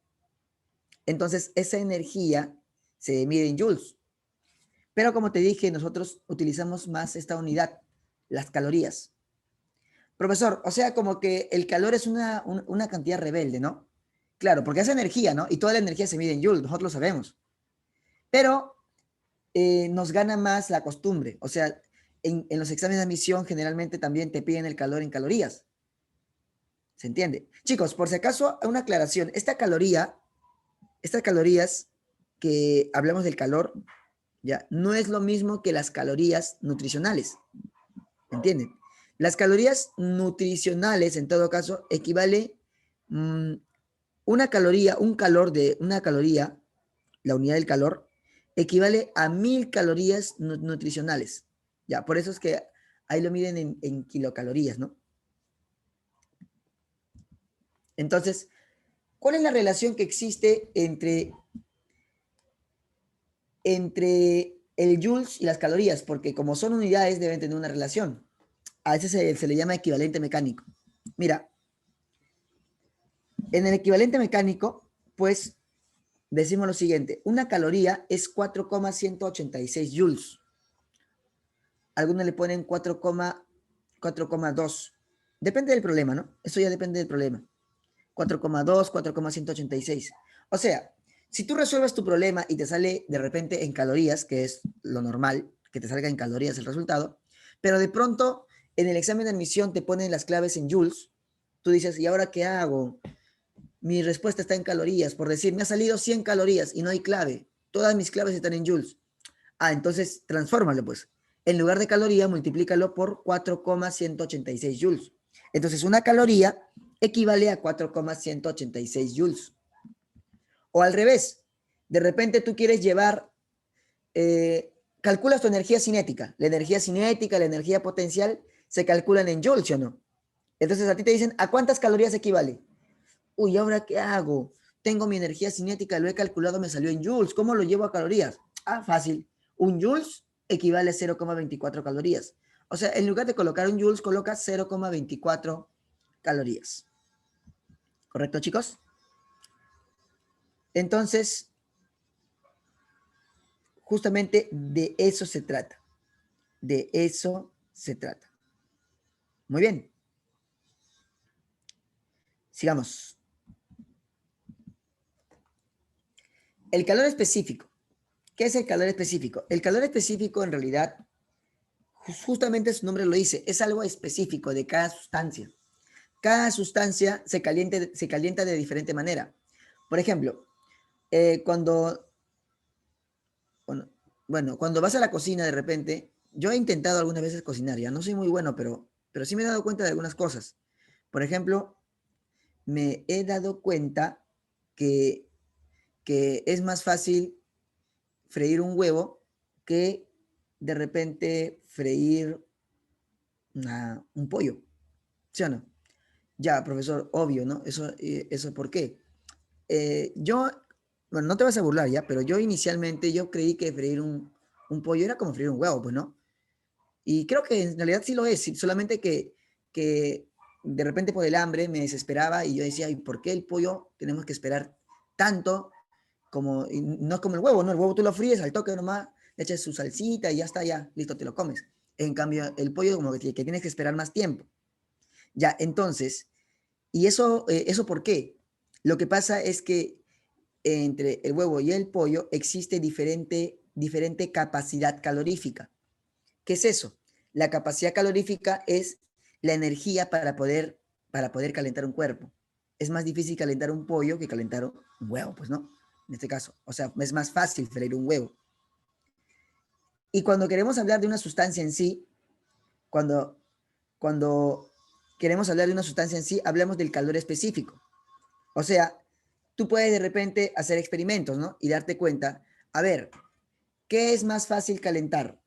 Entonces, esa energía se mide en joules. Pero como te dije, nosotros utilizamos más esta unidad, las calorías. Profesor, o sea, como que el calor es una cantidad rebelde, ¿no? Claro, porque es energía, ¿no? Y toda la energía se mide en joules, nosotros lo sabemos. Pero nos gana más la costumbre. O sea, en los exámenes de admisión generalmente también te piden el calor en calorías. ¿Se entiende? Chicos, por si acaso, una aclaración. Estas calorías que hablamos del calor, ya, no es lo mismo que las calorías nutricionales. ¿Entienden? Las calorías nutricionales, en todo caso, equivale una caloría, un calor de una caloría, la unidad del calor, equivale a 1000 calorías nutricionales. Ya, por eso es que ahí lo miden en kilocalorías, ¿no? Entonces, ¿cuál es la relación que existe entre el joules y las calorías? Porque como son unidades, deben tener una relación. A veces se le llama equivalente mecánico. Mira, en el equivalente mecánico, pues decimos lo siguiente: una caloría es 4,186 joules. Algunos le ponen 4,2. Depende del problema, ¿no? Eso ya depende del problema. 4,2, 4,186. O sea, si tú resuelves tu problema y te sale de repente en calorías, que es lo normal, que te salga en calorías el resultado, pero de pronto en el examen de admisión te ponen las claves en joules, tú dices, ¿y ahora qué hago? Mi respuesta está en calorías, por decir, me ha salido 100 calorías y no hay clave. Todas mis claves están en joules. Ah, entonces transfórmalo, pues. En lugar de caloría, multiplícalo por 4,186 joules. Entonces, una caloría equivale a 4,186 joules. O al revés, de repente tú quieres llevar, calculas tu energía cinética. La energía potencial se calculan en joules, ¿sí o no? Entonces a ti te dicen, ¿a cuántas calorías equivale? Uy, ¿ahora qué hago? Tengo mi energía cinética, lo he calculado, me salió en joules. ¿Cómo lo llevo a calorías? Ah, fácil. Un joules equivale a 0,24 calorías. O sea, en lugar de colocar un joules, coloca 0,24 calorías. ¿Correcto, chicos? Entonces, justamente de eso se trata. De eso se trata. Muy bien. Sigamos. El calor específico. ¿Qué es el calor específico? El calor específico en realidad, justamente su nombre lo dice, es algo específico de cada sustancia. Cada sustancia se calienta de diferente manera. Por ejemplo, cuando, cuando vas a la cocina de repente, yo he intentado algunas veces cocinar, ya no soy muy bueno, pero sí me he dado cuenta de algunas cosas. Por ejemplo, me he dado cuenta que, que es más fácil freír un huevo que de repente freír un pollo, ¿sí o no? Ya, profesor, obvio, ¿no? Eso ¿por qué? Yo, bueno, no te vas a burlar ya, pero yo inicialmente yo creí que freír un pollo era como freír un huevo, pues, ¿no? Y creo que en realidad sí lo es, solamente que de repente por el hambre me desesperaba y yo decía, ¿y por qué el pollo tenemos que esperar tanto como, no es como el huevo, ¿no? El huevo tú lo fríes al toque nomás, le echas su salsita y ya está, ya, listo, te lo comes. En cambio, el pollo como que tienes que esperar más tiempo. Ya, entonces, ¿y eso por qué? Lo que pasa es que entre el huevo y el pollo existe diferente diferente capacidad calorífica. ¿Qué es eso? La capacidad calorífica es la energía para poder calentar un cuerpo. Es más difícil calentar un pollo que calentar un huevo, pues no, en este caso. O sea, es más fácil freír un huevo. Y cuando queremos hablar de una sustancia en sí, cuando queremos hablar de una sustancia en sí, hablamos del calor específico. O sea, tú puedes de repente hacer experimentos, ¿no? Y darte cuenta, a ver, ¿qué es más fácil calentar?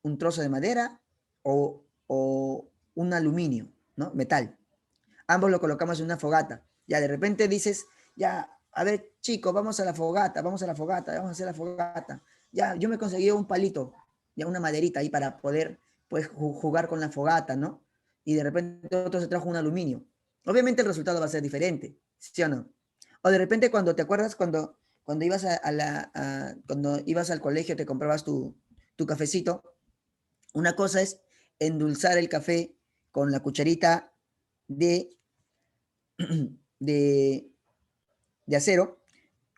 ¿Un trozo de madera o un aluminio, ¿no? Metal. Ambos lo colocamos en una fogata. Ya de repente dices, ya, a ver, chicos, vamos a la fogata, vamos a la fogata, vamos a hacer la fogata. Ya, yo me conseguí un palito, ya una maderita ahí para poder, pues, jugar con la fogata, ¿no? Y de repente otro se trajo un aluminio. Obviamente el resultado va a ser diferente, ¿sí o no? O de repente cuando te acuerdas, cuando ibas cuando ibas al colegio, te comprabas tu cafecito, una cosa es endulzar el café con la cucharita de, de, de acero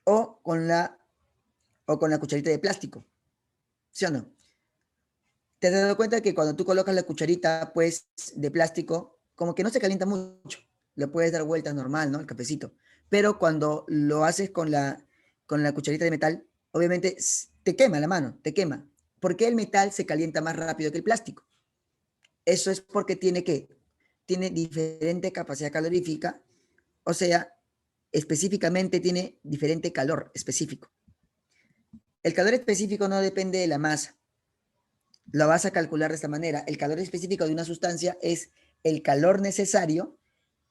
o con la cucharita de plástico, ¿sí o no? ¿Te has dado cuenta que cuando tú colocas la cucharita, pues, de plástico, como que no se calienta mucho? Le puedes dar vueltas normal, ¿no? El cafecito. Pero cuando lo haces con la cucharita de metal, obviamente te quema la mano, te quema. ¿Por qué el metal se calienta más rápido que el plástico? Eso es porque tiene diferente capacidad calorífica, o sea, específicamente tiene diferente calor específico. El calor específico no depende de la masa. Lo vas a calcular de esta manera. El calor específico de una sustancia es el calor necesario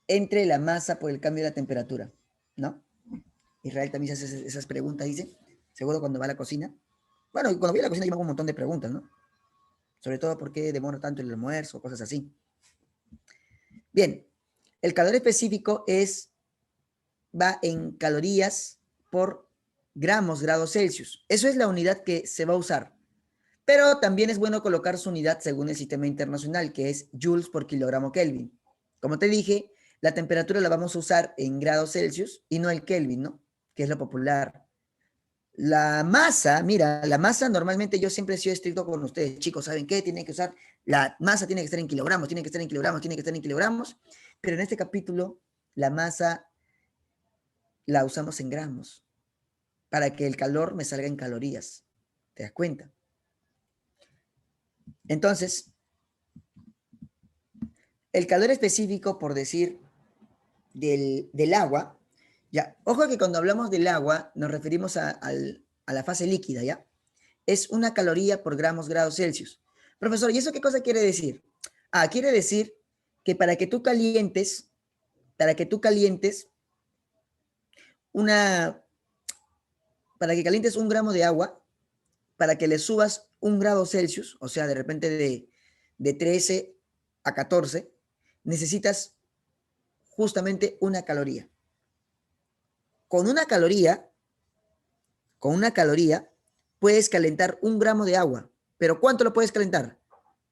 entre la masa por el cambio de la temperatura, ¿no? Israel también se hace esas preguntas, dice, seguro cuando va a la cocina. Bueno, cuando voy a la cocina yo me hago un montón de preguntas, ¿no? Sobre todo por qué demora tanto el almuerzo, cosas así. Bien, el calor específico va en calorías por gramos grados Celsius. Eso es la unidad que se va a usar. Pero también es bueno colocar su unidad según el sistema internacional, que es joules por kilogramo Kelvin. Como te dije, la temperatura la vamos a usar en grados Celsius y no el Kelvin, ¿no? Que es lo popular. La masa, mira, la masa normalmente yo siempre he sido estricto con ustedes. Chicos, ¿saben qué? Tienen que usar, la masa tiene que estar en kilogramos, tiene que estar en kilogramos, tiene que estar en kilogramos. Pero en este capítulo, la masa la usamos en gramos para que el calor me salga en calorías. ¿Te das cuenta? Entonces, el calor específico, por decir, del agua, ya, ojo que cuando hablamos del agua nos referimos a la fase líquida, ¿ya? Es una caloría por gramos grados Celsius. Profesor, ¿y eso qué cosa quiere decir? Ah, quiere decir que para que tú calientes para que calientes 1 gramo de agua, para que le subas 1 grado Celsius, o sea, de repente de 13 a 14, necesitas justamente una caloría. Con una caloría, puedes calentar 1 gramo de agua. ¿Pero cuánto lo puedes calentar?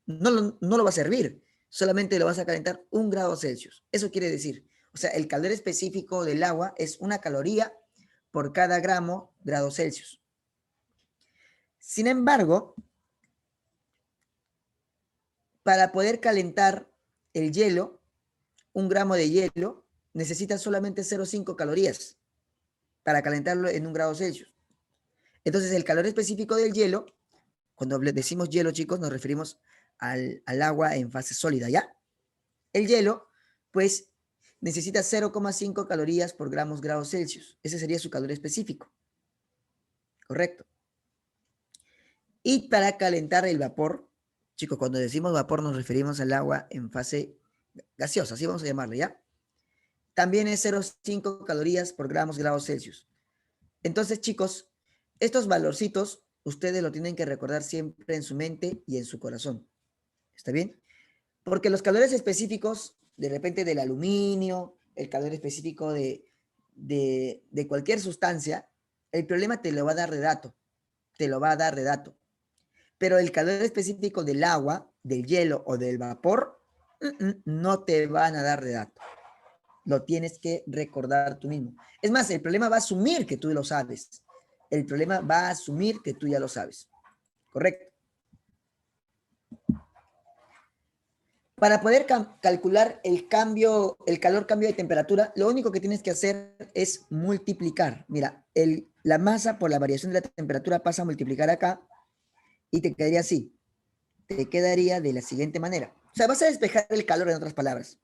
No lo vas a hervir, solamente lo vas a calentar 1 grado Celsius. Eso quiere decir, o sea, el calor específico del agua es una caloría por cada grado Celsius. Sin embargo, para poder calentar el hielo, 1 gramo de hielo, necesitas solamente 0,5 calorías para calentarlo en 1 grado Celsius. Entonces, el calor específico del hielo, cuando decimos hielo, chicos, nos referimos al agua en fase sólida, ¿ya? El hielo, pues, necesita 0,5 calorías por grados Celsius. Ese sería su calor específico. Correcto. Y para calentar el vapor, chicos, cuando decimos vapor nos referimos al agua en fase gaseosa, así vamos a llamarlo, ¿ya? También es 0,5 calorías por grados Celsius. Entonces, chicos, estos valorcitos ustedes lo tienen que recordar siempre en su mente y en su corazón. ¿Está bien? Porque los calores específicos, de repente del aluminio, el calor específico de cualquier sustancia, el problema te lo va a dar de dato. Te lo va a dar de dato. Pero el calor específico del agua, del hielo o del vapor, no te van a dar de dato. Lo tienes que recordar tú mismo. Es más, el problema va a asumir que tú lo sabes. el problema va a asumir que tú ya lo sabes. ¿Correcto? Para poder calcular el calor cambio de temperatura, lo único que tienes que hacer es multiplicar. Mira, la masa por la variación de la temperatura pasa a multiplicar acá y te quedaría así. Te quedaría de la siguiente manera. O sea, vas a despejar el calor, en otras palabras.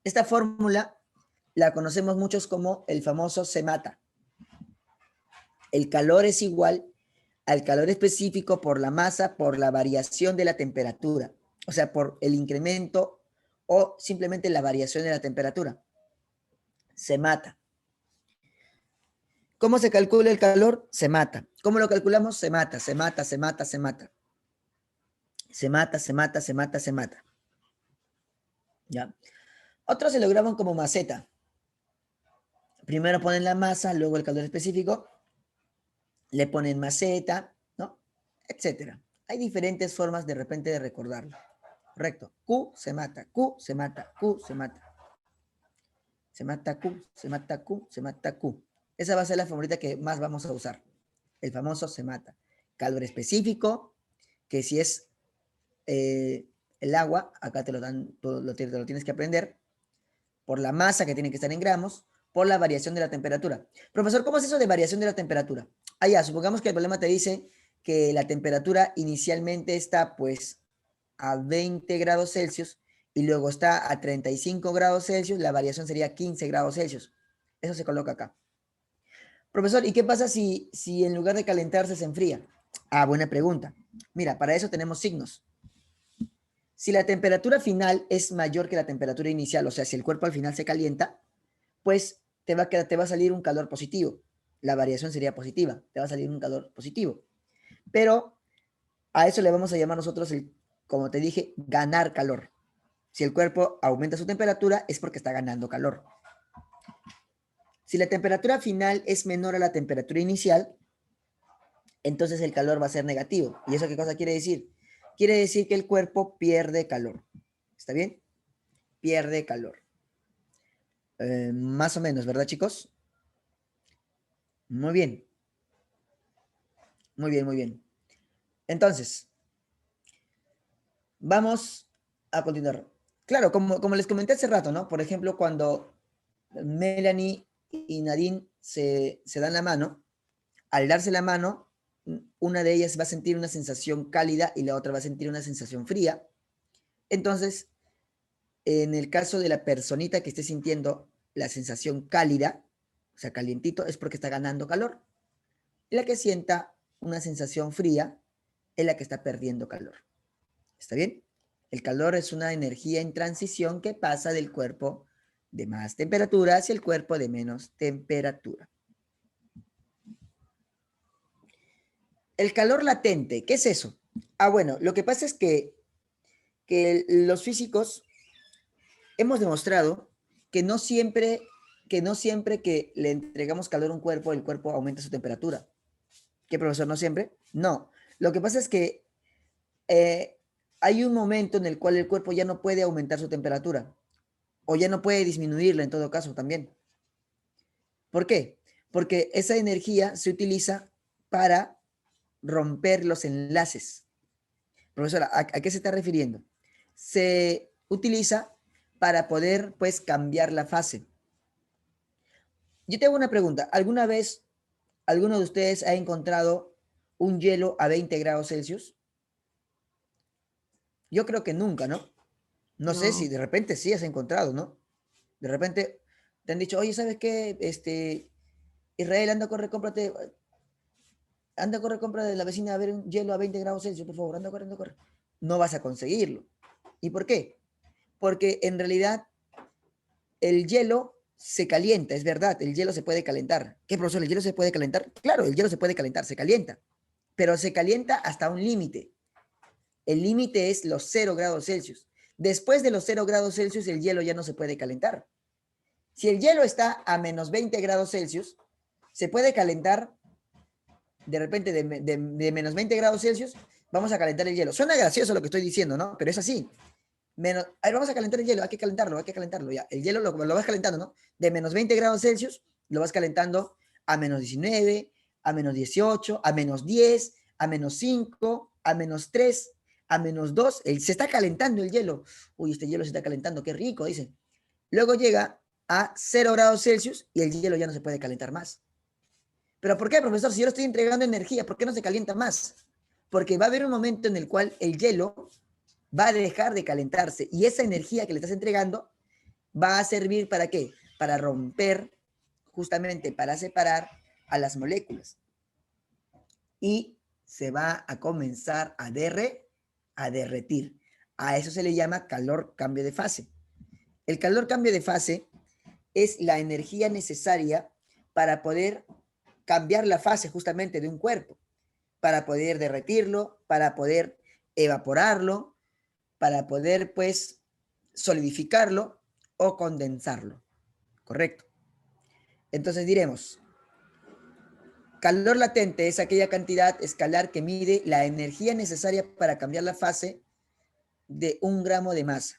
Esta fórmula la conocemos muchos como el famoso C mata. El calor es igual al calor específico por la masa por la variación de la temperatura. O sea, por el incremento o simplemente la variación de la temperatura. Se mata. ¿Cómo se calcula el calor? Se mata. ¿Cómo lo calculamos? Se mata, se mata, se mata, se mata. Se mata, se mata, se mata, se mata. ¿Ya? Otros se lo graban como maceta. Primero ponen la masa, luego el calor específico, le ponen maceta, ¿no? Etcétera. Hay diferentes formas de repente de recordarlo. Correcto. Q se mata, Q se mata, Q se mata. Se mata Q, se mata Q, se mata Q. Esa va a ser la favorita que más vamos a usar. El famoso se mata. Calor específico, que si es el agua, acá te lo dan, te lo tienes que aprender, por la masa que tiene que estar en gramos, por la variación de la temperatura. Profesor, ¿cómo es eso de variación de la temperatura? Ya, supongamos que el problema te dice que la temperatura inicialmente está pues a 20 grados Celsius y luego está a 35 grados Celsius, la variación sería 15 grados Celsius. Eso se coloca acá. Profesor, ¿y qué pasa si en lugar de calentarse se enfría? Buena pregunta. Mira, para eso tenemos signos. Si la temperatura final es mayor que la temperatura inicial, o sea, si el cuerpo al final se calienta, pues te va a salir un calor positivo. La variación sería positiva, te va a salir un calor positivo. Pero a eso le vamos a llamar nosotros, como te dije, ganar calor. Si el cuerpo aumenta su temperatura, es porque está ganando calor. Si la temperatura final es menor a la temperatura inicial, entonces el calor va a ser negativo. ¿Y eso qué cosa quiere decir? Quiere decir que el cuerpo pierde calor. ¿Está bien? Pierde calor. Más o menos, ¿verdad, chicos? Muy bien. Muy bien, muy bien. Entonces, vamos a continuar. Claro, como les comenté hace rato, ¿no? Por ejemplo, cuando Melanie y Nadine se dan la mano, al darse la mano, una de ellas va a sentir una sensación cálida y la otra va a sentir una sensación fría. Entonces, en el caso de la personita que esté sintiendo la sensación cálida, o sea, calientito, es porque está ganando calor. Y la que sienta una sensación fría es la que está perdiendo calor. ¿Está bien? El calor es una energía en transición que pasa del cuerpo de más temperatura hacia el cuerpo de menos temperatura. El calor latente, ¿qué es eso? Bueno, lo que pasa es que los físicos hemos demostrado que no siempre que le entregamos calor a un cuerpo, el cuerpo aumenta su temperatura. ¿Qué, profesor? ¿No siempre? No. Lo que pasa es que hay un momento en el cual el cuerpo ya no puede aumentar su temperatura o ya no puede disminuirla en todo caso también. ¿Por qué? Porque esa energía se utiliza para romper los enlaces. Profesora, ¿a qué se está refiriendo? Se utiliza para poder, pues, cambiar la fase. Yo te hago una pregunta. ¿Alguna vez alguno de ustedes ha encontrado un hielo a 20 grados Celsius? Yo creo que nunca, ¿no? No sé si de repente sí has encontrado, ¿no? De repente te han dicho, oye, ¿sabes qué? Israel, compra de la vecina a ver un hielo a 20 grados Celsius, por favor, anda, corre. No vas a conseguirlo. ¿Y por qué? Porque en realidad el hielo se calienta, es verdad, el hielo se puede calentar. ¿Qué, profesor? ¿El hielo se puede calentar? Claro, el hielo se puede calentar, se calienta, pero se calienta hasta un límite. El límite es los 0 grados Celsius. Después de los 0 grados Celsius, el hielo ya no se puede calentar. Si el hielo está a menos 20 grados Celsius, se puede calentar de repente de menos 20 grados Celsius, vamos a calentar el hielo. Suena gracioso lo que estoy diciendo, ¿no? Pero es así. A ver, vamos a calentar el hielo, hay que calentarlo ya. El hielo lo vas calentando, ¿no? De menos 20 grados Celsius, lo vas calentando a menos 19, a menos 18, a menos 10, a menos 5, a menos 3, a menos 2. Se está calentando el hielo. Uy, este hielo se está calentando, qué rico, dicen. Luego llega a 0 grados Celsius y el hielo ya no se puede calentar más. ¿Pero por qué, profesor? Si yo le estoy entregando energía, ¿por qué no se calienta más? Porque va a haber un momento en el cual el hielo va a dejar de calentarse y esa energía que le estás entregando va a servir ¿para qué? Para romper, justamente para separar a las moléculas. Y se va a comenzar a derretir. A eso se le llama calor cambio de fase. El calor cambio de fase es la energía necesaria para poder cambiar la fase justamente de un cuerpo, para poder derretirlo, para poder evaporarlo, para poder pues solidificarlo o condensarlo. ¿Correcto? Entonces diremos, calor latente es aquella cantidad escalar que mide la energía necesaria para cambiar la fase de 1 gramo de masa.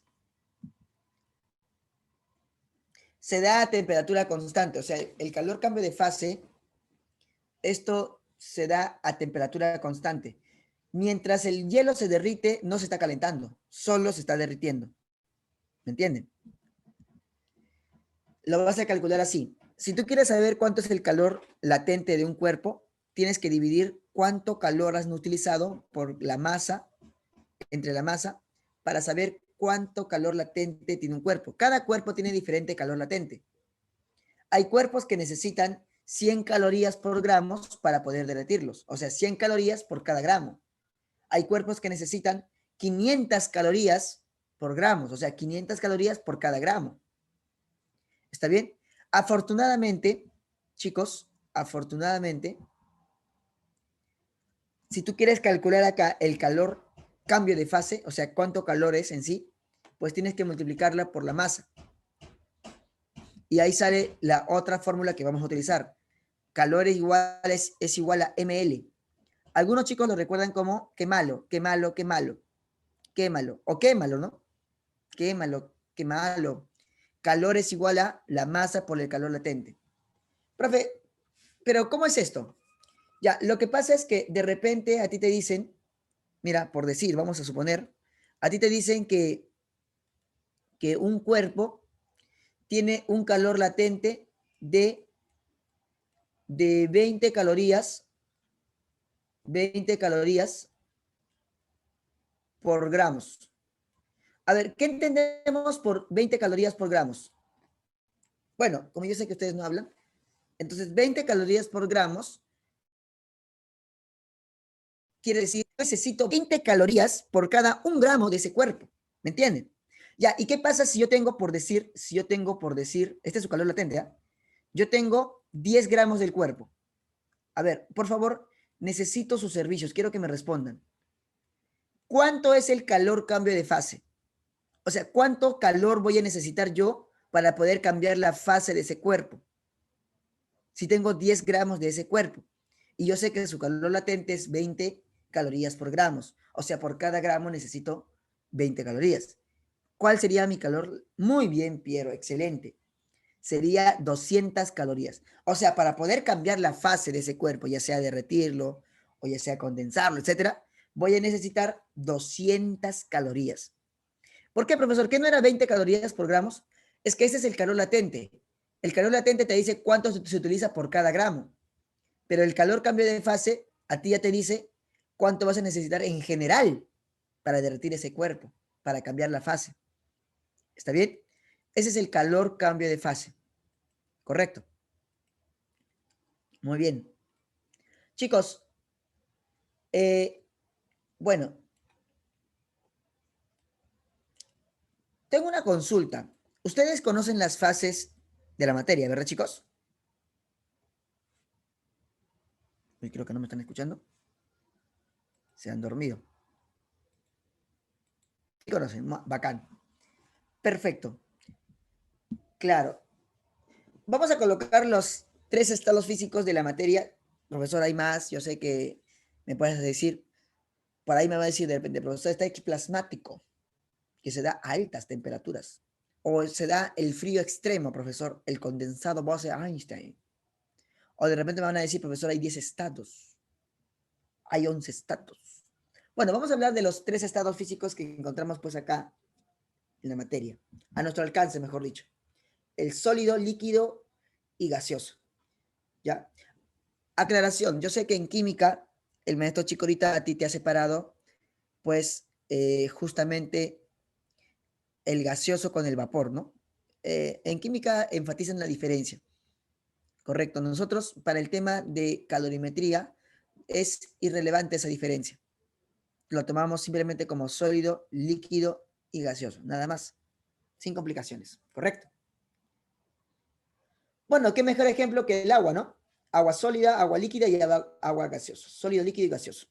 Se da a temperatura constante, o sea, el calor cambio de fase, esto se da a temperatura constante. Mientras el hielo se derrite, no se está calentando, solo se está derritiendo. ¿Me entienden? Lo vas a calcular así. Si tú quieres saber cuánto es el calor latente de un cuerpo, tienes que dividir cuánto calor has utilizado por la masa, entre la masa, para saber cuánto calor latente tiene un cuerpo. Cada cuerpo tiene diferente calor latente. Hay cuerpos que necesitan 100 calorías por gramos para poder derretirlos, o sea, 100 calorías por cada gramo. Hay cuerpos que necesitan 500 calorías por gramos, o sea, 500 calorías por cada gramo. ¿Está bien? Afortunadamente, chicos, afortunadamente, si tú quieres calcular acá el calor cambio de fase, o sea, cuánto calor es en sí, pues tienes que multiplicarla por la masa. Y ahí sale la otra fórmula que vamos a utilizar. Calor es igual a ml. Algunos chicos lo recuerdan como quémalo, quémalo, quémalo, quémalo, o quémalo, ¿no? Quémalo, quémalo. Calor es igual a la masa por el calor latente. Profe, pero ¿cómo es esto? Ya, lo que pasa es que de repente a ti te dicen, mira, por decir, vamos a suponer, a ti te dicen que un cuerpo tiene un calor latente de 20 calorías, 20 calorías por gramos. A ver, ¿qué entendemos por 20 calorías por gramos? Bueno, como yo sé que ustedes no hablan, entonces 20 calorías por gramos quiere decir que necesito 20 calorías por cada 1 gramo de ese cuerpo. ¿Me entienden? Ya, ¿y qué pasa si yo tengo por decir, este es su calor latente, ¿eh? Yo tengo 10 gramos del cuerpo. A ver, por favor, necesito sus servicios, quiero que me respondan. ¿Cuánto es el calor cambio de fase? O sea, ¿cuánto calor voy a necesitar yo para poder cambiar la fase de ese cuerpo? Si tengo 10 gramos de ese cuerpo y yo sé que su calor latente es 20 calorías por gramos, o sea, por cada gramo necesito 20 calorías. ¿Cuál sería mi calor? Muy bien, Piero, excelente. Sería 200 calorías. O sea, para poder cambiar la fase de ese cuerpo, ya sea derretirlo o ya sea condensarlo, etcétera, voy a necesitar 200 calorías. ¿Por qué, profesor? ¿Qué no era 20 calorías por gramos? Es que ese es el calor latente. El calor latente te dice cuánto se utiliza por cada gramo, pero el calor cambio de fase a ti ya te dice cuánto vas a necesitar en general para derretir ese cuerpo, para cambiar la fase. ¿Está bien? Ese es el calor cambio de fase. ¿Correcto? Muy bien. Chicos, bueno, tengo una consulta. Ustedes conocen las fases de la materia, ¿verdad, chicos? Uy, creo que no me están escuchando. Se han dormido. ¿Sí conocen? Bacán. Perfecto. Claro. Vamos a colocar los 3 estados físicos de la materia. Profesor, hay más. Yo sé que me puedes decir, por ahí me va a decir de repente, profesor, está plasmático, que se da a altas temperaturas. O se da el frío extremo, profesor, el condensado Bose-Einstein. O de repente me van a decir, profesor, hay 10 estados, hay 11 estados. Bueno, vamos a hablar de los 3 estados físicos que encontramos pues acá en la materia, a nuestro alcance, mejor dicho. El sólido, líquido y gaseoso. ¿Ya? Aclaración, yo sé que en química el maestro Chico ahorita a ti te ha separado, pues justamente el gaseoso con el vapor, ¿no? En química enfatizan la diferencia, correcto. Nosotros, para el tema de calorimetría, es irrelevante esa diferencia. Lo tomamos simplemente como sólido, líquido y gaseoso, nada más, sin complicaciones, correcto. Bueno, qué mejor ejemplo que el agua, ¿no? Agua sólida, agua líquida y agua gaseosa, sólido, líquido y gaseoso.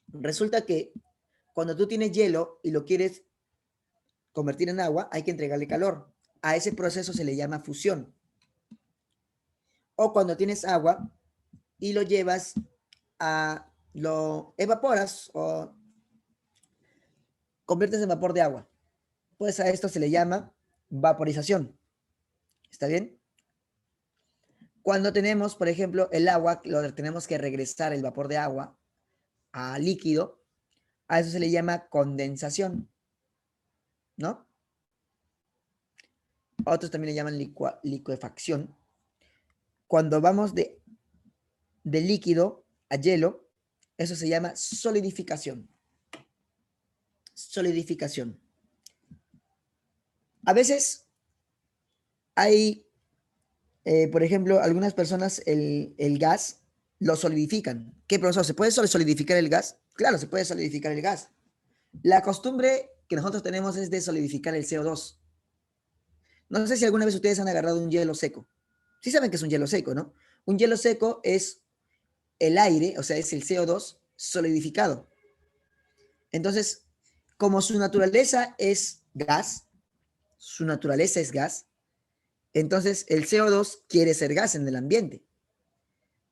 Resulta que cuando tú tienes hielo y lo quieres convertir en agua, hay que entregarle calor. A ese proceso se le llama fusión. O cuando tienes agua y lo llevas lo evaporas o conviertes en vapor de agua. Pues a esto se le llama vaporización. ¿Está bien? Cuando tenemos, por ejemplo, el agua, lo tenemos que regresar el vapor de agua a líquido, a eso se le llama condensación, ¿no? Otros también le llaman licuefacción. Cuando vamos de líquido a hielo, eso se llama solidificación. Solidificación. A veces hay, por ejemplo, algunas personas el gas lo solidifican. ¿Qué, profesor? ¿Se puede solidificar el gas? Claro, se puede solidificar el gas. La costumbre que nosotros tenemos es de solidificar el CO2. No sé si alguna vez ustedes han agarrado un hielo seco. Sí saben que es un hielo seco, ¿no? Un hielo seco es el aire, o sea, es el CO2 solidificado. Entonces, como su naturaleza es gas, entonces el CO2 quiere ser gas en el ambiente,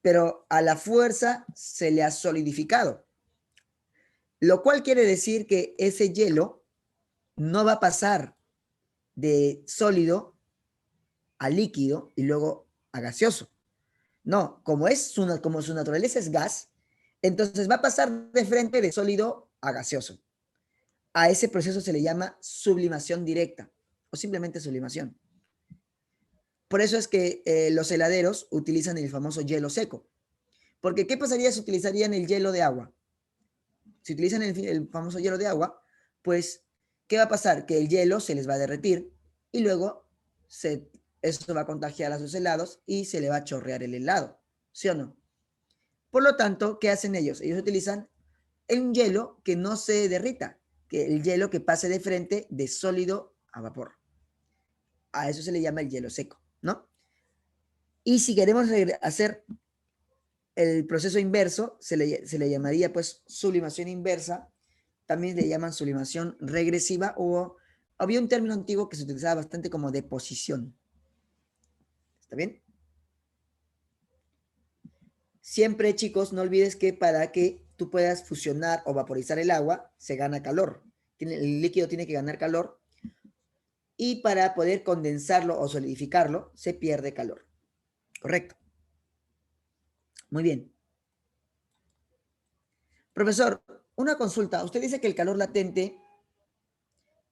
pero a la fuerza se le ha solidificado, lo cual quiere decir que ese hielo no va a pasar de sólido a líquido y luego a gaseoso. No, como su naturaleza es gas, entonces va a pasar de frente de sólido a gaseoso. A ese proceso se le llama sublimación directa o simplemente sublimación. Por eso es que los heladeros utilizan el famoso hielo seco. Porque ¿qué pasaría si utilizarían el hielo de agua? Si utilizan el famoso hielo de agua, pues, ¿qué va a pasar? Que el hielo se les va a derretir y luego eso va a contagiar a sus helados y se le va a chorrear el helado, ¿sí o no? Por lo tanto, ¿qué hacen ellos? Ellos utilizan un hielo que no se derrita, que el hielo que pase de frente de sólido a vapor. A eso se le llama el hielo seco, ¿no? Y si queremos hacer el proceso inverso, se le llamaría pues sublimación inversa, también le llaman sublimación regresiva o había un término antiguo que se utilizaba bastante como deposición. ¿Está bien? Siempre, chicos, no olvides que para que tú puedas fusionar o vaporizar el agua, se gana calor. El líquido tiene que ganar calor y para poder condensarlo o solidificarlo, se pierde calor. ¿Correcto? Muy bien. Profesor, una consulta. Usted dice que el calor latente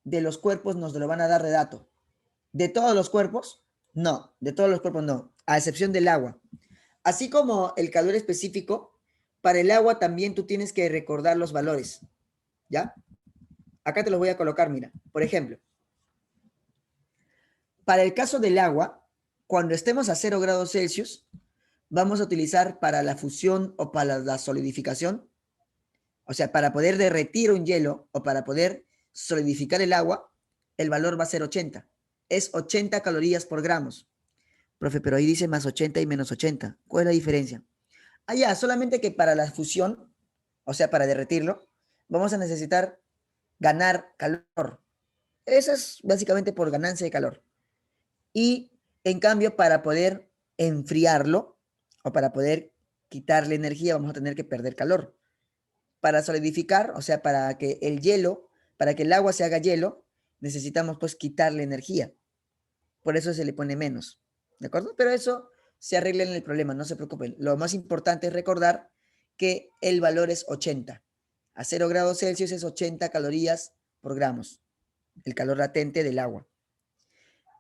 de los cuerpos nos lo van a dar de dato. ¿De todos los cuerpos? No, de todos los cuerpos no, a excepción del agua. Así como el calor específico, para el agua también tú tienes que recordar los valores. ¿Ya? Acá te los voy a colocar, mira. Por ejemplo, para el caso del agua, cuando estemos a 0 grados Celsius, vamos a utilizar para la fusión o para la solidificación, o sea, para poder derretir un hielo o para poder solidificar el agua, el valor va a ser 80. Es 80 calorías por gramos. Profe, pero ahí dice más 80 y menos 80. ¿Cuál es la diferencia? Ah, ya, solamente que para la fusión, o sea, para derretirlo, vamos a necesitar ganar calor. Eso es básicamente por ganancia de calor. Y en cambio, para poder enfriarlo o para poder quitarle energía, vamos a tener que perder calor. Para solidificar, o sea, para que el hielo, para que el agua se haga hielo, necesitamos pues quitarle energía. Por eso se le pone menos. ¿De acuerdo? Pero eso se arreglen el problema, no se preocupen. Lo más importante es recordar que el valor es 80. A 0 grados Celsius es 80 calorías por gramos, el calor latente del agua.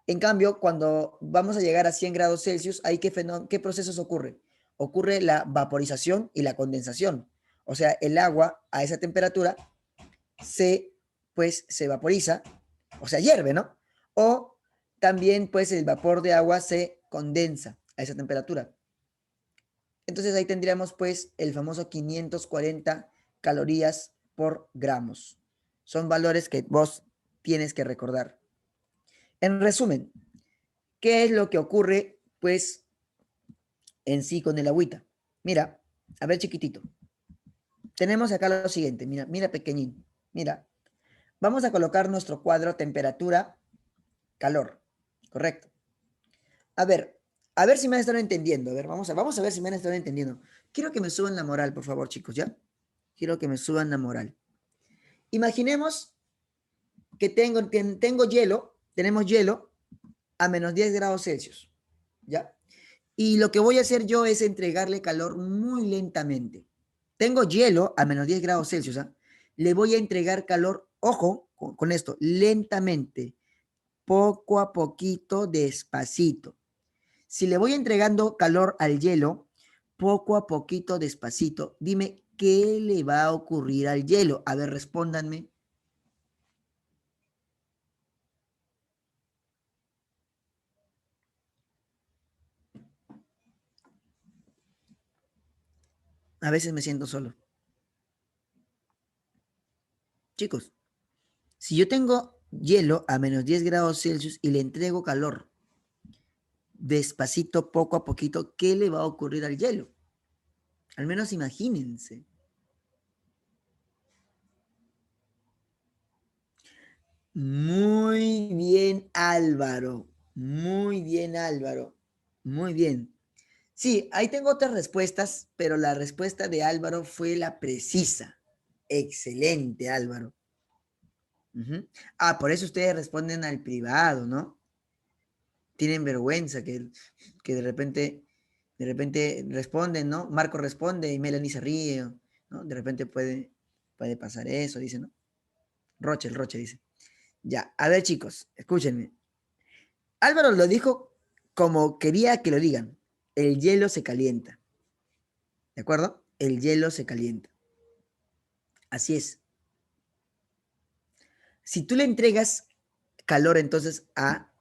En cambio, cuando vamos a llegar a 100 grados Celsius, ¿ahí qué procesos ocurren? Ocurre la vaporización y la condensación. O sea, el agua a esa temperatura se vaporiza, o sea, hierve, ¿no? O también, pues, el vapor de agua se condensa a esa temperatura. Entonces ahí tendríamos, pues, el famoso 540 calorías por gramos. Son valores que vos tienes que recordar. En resumen, ¿qué es lo que ocurre, pues, en sí con el agüita? Mira, a ver, chiquitito. Tenemos acá lo siguiente, mira, mira pequeñín, mira. Vamos a colocar nuestro cuadro temperatura, calor, correcto. A ver si me han estado entendiendo. A ver, vamos a ver si me han estado entendiendo. Quiero que me suban la moral, por favor, chicos, ¿ya? Quiero que me suban la moral. Imaginemos que tengo hielo, tenemos hielo a menos 10 grados Celsius, ¿ya? Y lo que voy a hacer yo es entregarle calor muy lentamente. Tengo hielo a menos 10 grados Celsius, ¿ah? Le voy a entregar calor, ojo con esto, lentamente, poco a poquito, despacito. Si le voy entregando calor al hielo, poco a poquito, despacito, dime qué le va a ocurrir al hielo. A ver, respóndanme. A veces me siento solo. Chicos, si yo tengo hielo a menos 10 grados Celsius y le entrego calor despacito, poco a poquito, ¿qué le va a ocurrir al hielo? Al menos imagínense. Muy bien, Álvaro. Muy bien, Álvaro. Muy bien. Sí, ahí tengo otras respuestas, pero la respuesta de Álvaro fue la precisa. Excelente, Álvaro. Ujú. Ah, por eso ustedes responden al privado, ¿no? Tienen vergüenza que de repente responden, ¿no? Marco responde y Melanie se ríe, ¿no? De repente puede pasar eso, dice, ¿no? El Roche dice. Ya, a ver, chicos, escúchenme. Álvaro lo dijo como quería que lo digan. El hielo se calienta. ¿De acuerdo? El hielo se calienta. Así es. Si tú le entregas calor entonces ajá,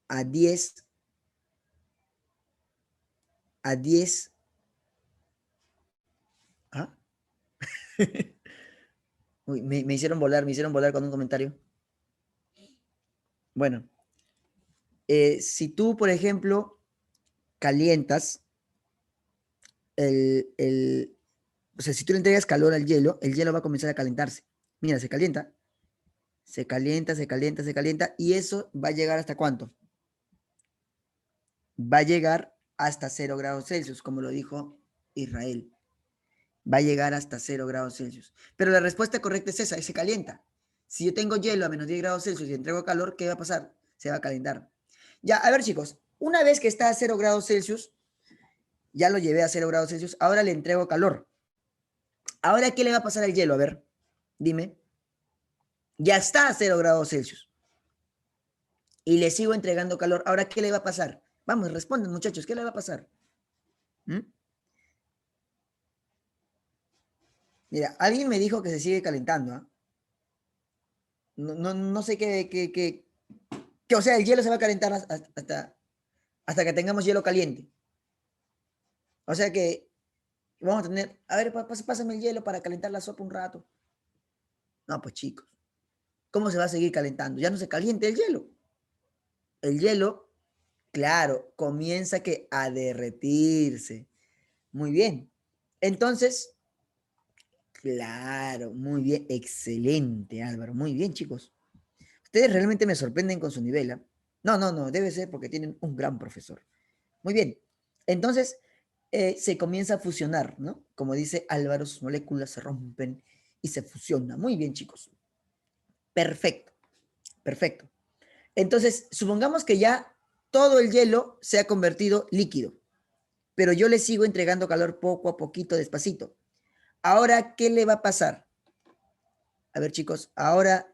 a 10, a 10, ¿ah? Uy, me hicieron volar con un comentario. Bueno, si tú, por ejemplo, calientas o sea, si tú le entregas calor al hielo, el hielo va a comenzar a calentarse. Mira, se calienta, se calienta, se calienta, se calienta, y eso va a llegar hasta ¿cuánto? Va a llegar hasta 0 grados Celsius, como lo dijo Israel. Va a llegar hasta 0 grados Celsius. Pero la respuesta correcta es esa, se calienta. Si yo tengo hielo a menos 10 grados Celsius y entrego calor, ¿qué va a pasar? Se va a calentar. Ya, a ver chicos, una vez que está a 0 grados Celsius, ya lo llevé a 0 grados Celsius, ahora le entrego calor. Ahora, ¿qué le va a pasar al hielo? A ver, dime. Ya está a 0 grados Celsius. Y le sigo entregando calor. Ahora, ¿qué le va a pasar? Vamos, respondan muchachos, ¿qué le va a pasar? ¿Mm? Mira, alguien me dijo que se sigue calentando, ¿ah? No sé o sea, el hielo se va a calentar hasta que tengamos hielo caliente. O sea que vamos a tener, a ver, pásame el hielo para calentar la sopa un rato. No, pues chicos, ¿cómo se va a seguir calentando? Ya no se calienta el hielo. El hielo, claro, comienza a derretirse. Muy bien. Entonces, claro, muy bien, excelente, Álvaro. Muy bien, chicos. Ustedes realmente me sorprenden con su nivel, ¿eh? No, debe ser porque tienen un gran profesor. Muy bien. Entonces, se comienza a fusionar, ¿no? Como dice Álvaro, sus moléculas se rompen y se fusionan. Muy bien, chicos. Perfecto, perfecto. Entonces, supongamos que ya todo el hielo se ha convertido líquido, pero yo le sigo entregando calor poco a poquito, despacito. Ahora, ¿qué le va a pasar? A ver, chicos, ahora,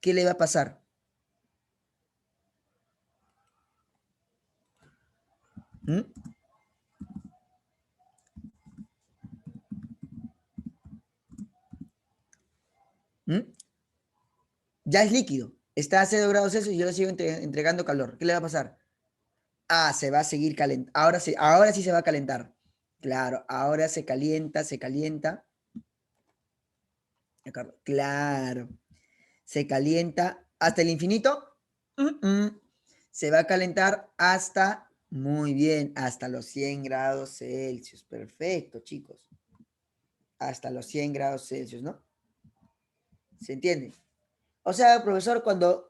¿qué le va a pasar? ¿Mm? ¿Mm? Ya es líquido. Está a 0 grados Celsius y yo le sigo entregando calor. ¿Qué le va a pasar? Ah, se va a seguir calentando. Ahora sí se va a calentar. Claro, ahora se calienta, se calienta. Claro, se calienta hasta el infinito. Se va a calentar hasta, muy bien, hasta los 100 grados Celsius. Perfecto, chicos. Hasta los 100 grados Celsius, ¿no? ¿Se entiende? O sea, profesor, cuando...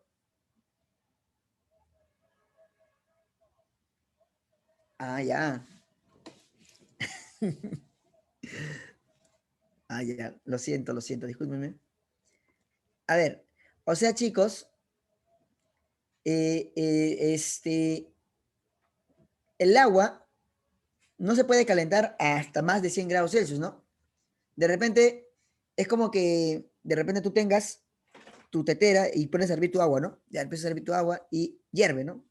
Ah, ya. Ah, ya. Lo siento, discúlpenme. A ver, o sea, chicos, el agua no se puede calentar hasta más de 100 grados Celsius, ¿no? De repente, es como que de repente tú tengas tu tetera y pones a hervir tu agua, ¿no? Ya empiezas a hervir tu agua y hierve, ¿no?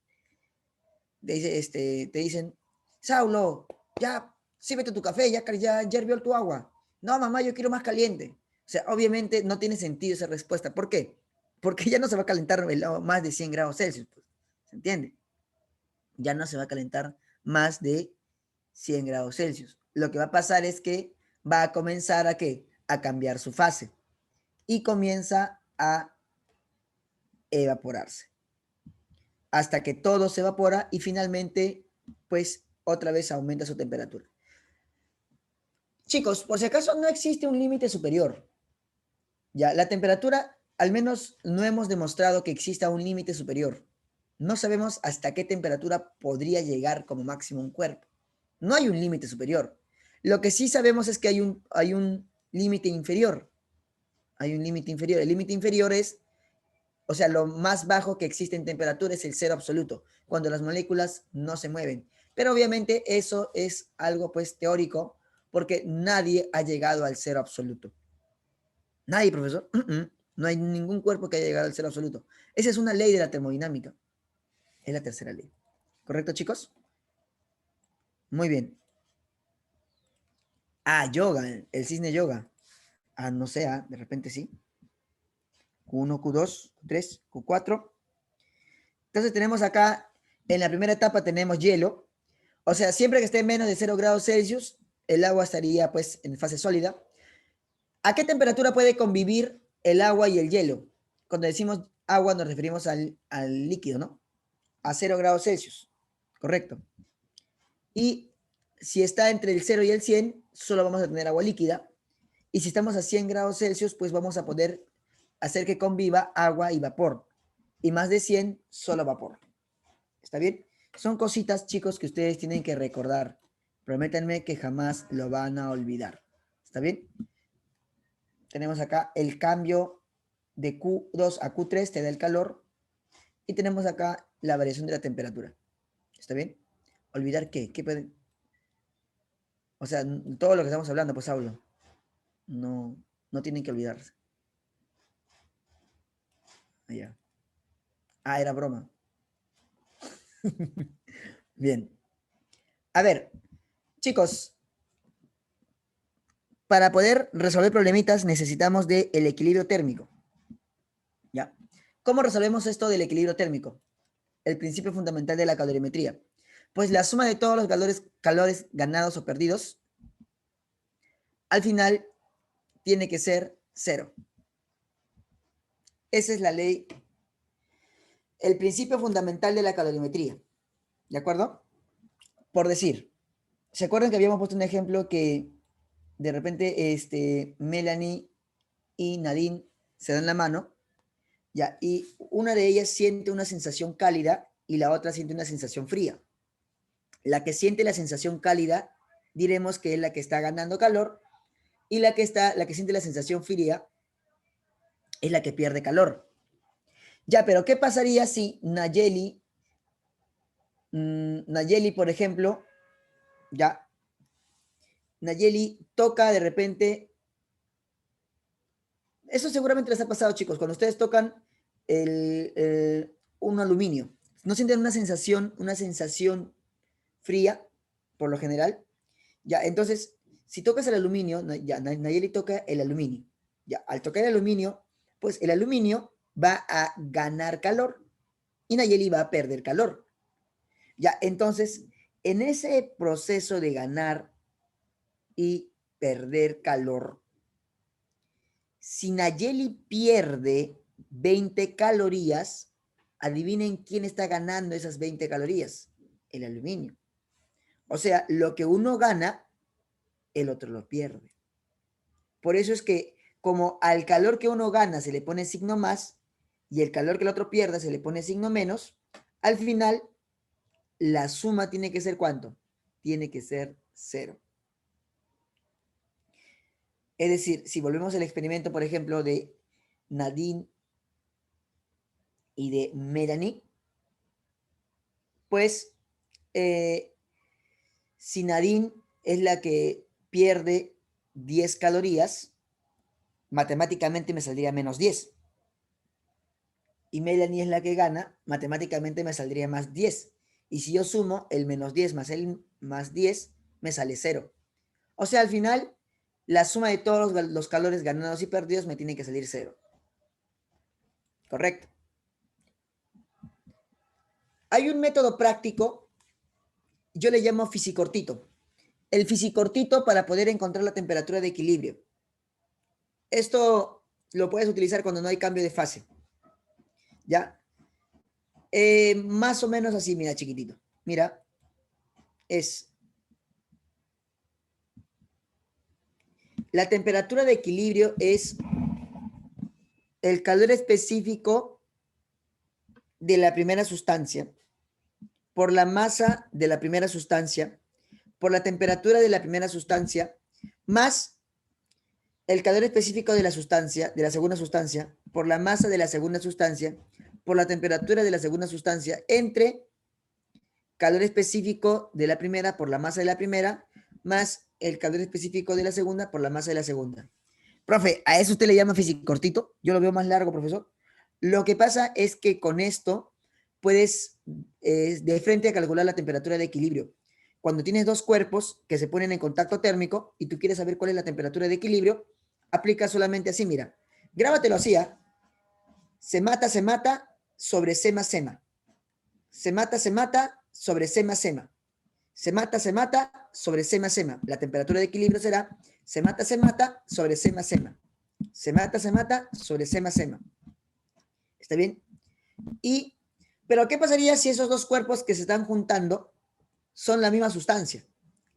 Te dicen, Saulo, ya, sírvete tu café, ya hirvió tu agua. No, mamá, yo quiero más caliente. O sea, obviamente no tiene sentido esa respuesta. ¿Por qué? Porque ya no se va a calentar el agua más de 100 grados Celsius, pues. ¿Se entiende? Ya no se va a calentar más de 100 grados Celsius. Lo que va a pasar es que va a comenzar a ¿qué? A cambiar su fase y comienza a evaporarse hasta que todo se evapora y finalmente, pues, otra vez aumenta su temperatura. Chicos, por si acaso no existe un límite superior. Ya, la temperatura, al menos no hemos demostrado que exista un límite superior. No sabemos hasta qué temperatura podría llegar como máximo un cuerpo. No hay un límite superior. Lo que sí sabemos es que hay un límite inferior. Hay un límite inferior. El límite inferior es, o sea, lo más bajo que existe en temperatura es el cero absoluto, cuando las moléculas no se mueven. Pero obviamente eso es algo pues teórico, porque nadie ha llegado al cero absoluto. Nadie, profesor. No hay ningún cuerpo que haya llegado al cero absoluto. Esa es una ley de la termodinámica. Es la tercera ley. ¿Correcto, chicos? Muy bien. Ah, yoga, el cisne yoga. Ah, no sé, de repente sí. Q1, Q2, Q3, Q4. Entonces tenemos acá, en la primera etapa tenemos hielo. O sea, siempre que esté en menos de 0 grados Celsius, el agua estaría pues en fase sólida. ¿A qué temperatura puede convivir el agua y el hielo? Cuando decimos agua nos referimos al líquido, ¿no? A 0 grados Celsius. Correcto. Y si está entre el 0 y el 100, solo vamos a tener agua líquida. Y si estamos a 100 grados Celsius, pues vamos a poder hacer que conviva agua y vapor. Y más de 100, solo vapor. ¿Está bien? Son cositas, chicos, que ustedes tienen que recordar. Prométanme que jamás lo van a olvidar. ¿Está bien? Tenemos acá el cambio de Q2 a Q3, te da el calor. Y tenemos acá la variación de la temperatura. ¿Está bien? ¿Olvidar qué? ¿Qué pueden? O sea, todo lo que estamos hablando, pues hablo. No, no tienen que olvidarse. Allá. Ah, era broma. Bien. A ver, chicos, para poder resolver problemitas necesitamos del equilibrio térmico. ¿Ya? ¿Cómo resolvemos esto del equilibrio térmico? El principio fundamental de la calorimetría. Pues la suma de todos los calores ganados o perdidos, al final tiene que ser cero. Esa es la ley, el principio fundamental de la calorimetría. ¿De acuerdo? Por decir, ¿se acuerdan que habíamos puesto un ejemplo que de repente Melanie y Nadine se dan la mano? Ya, y una de ellas siente una sensación cálida y la otra siente una sensación fría. La que siente la sensación cálida, diremos que es la que está ganando calor, y la que siente la sensación fría es la que pierde calor. Ya, pero ¿qué pasaría si Nayeli Nayeli, por ejemplo, ya, Nayeli toca de repente, eso seguramente les ha pasado, chicos, cuando ustedes tocan un aluminio, ¿no sienten una sensación fría, por lo general? Ya, entonces, si tocas el aluminio, ya, Nayeli toca el aluminio. Ya, al tocar el aluminio, pues el aluminio va a ganar calor y Nayeli va a perder calor. Ya, entonces, en ese proceso de ganar y perder calor, si Nayeli pierde 20 calorías, adivinen quién está ganando esas 20 calorías. El aluminio. O sea, lo que uno gana, el otro lo pierde. Por eso es que como al calor que uno gana se le pone signo más y el calor que el otro pierda se le pone signo menos, al final la suma tiene que ser ¿cuánto? Tiene que ser 0. Es decir, si volvemos al experimento, por ejemplo, de Nadine y de Melanie, pues si Nadine es la que pierde 10 calorías, matemáticamente me saldría menos 10. Y Melanie es la que gana, matemáticamente me saldría más 10. Y si yo sumo el menos 10 más el más 10, me sale 0. O sea, al final, la suma de todos los calores ganados y perdidos me tiene que salir 0. ¿Correcto? Hay un método práctico, yo le llamo fisicortito. El fisicortito para poder encontrar la temperatura de equilibrio. Esto lo puedes utilizar cuando no hay cambio de fase. ¿Ya? Más o menos así, mira, chiquitito. Mira, es la temperatura de equilibrio es el calor específico de la primera sustancia por la masa de la primera sustancia, por la temperatura de la primera sustancia, más el calor específico de la sustancia, de la segunda sustancia, por la masa de la segunda sustancia, por la temperatura de la segunda sustancia, entre calor específico de la primera por la masa de la primera, más el calor específico de la segunda por la masa de la segunda. Profe, ¿a eso usted le llama fisicortito? Yo lo veo más largo, profesor. Lo que pasa es que con esto puedes de frente a calcular la temperatura de equilibrio. Cuando tienes dos cuerpos que se ponen en contacto térmico y tú quieres saber cuál es la temperatura de equilibrio, aplica solamente así, mira. Grábatelo así, ¿eh? Se mata, sobre sema, sema. Se mata, sobre sema, sema. Se mata, sobre sema, sema. La temperatura de equilibrio será se mata, sobre sema, sema. Se mata, sobre sema, sema. ¿Está bien? Pero ¿qué pasaría si esos dos cuerpos que se están juntando son la misma sustancia?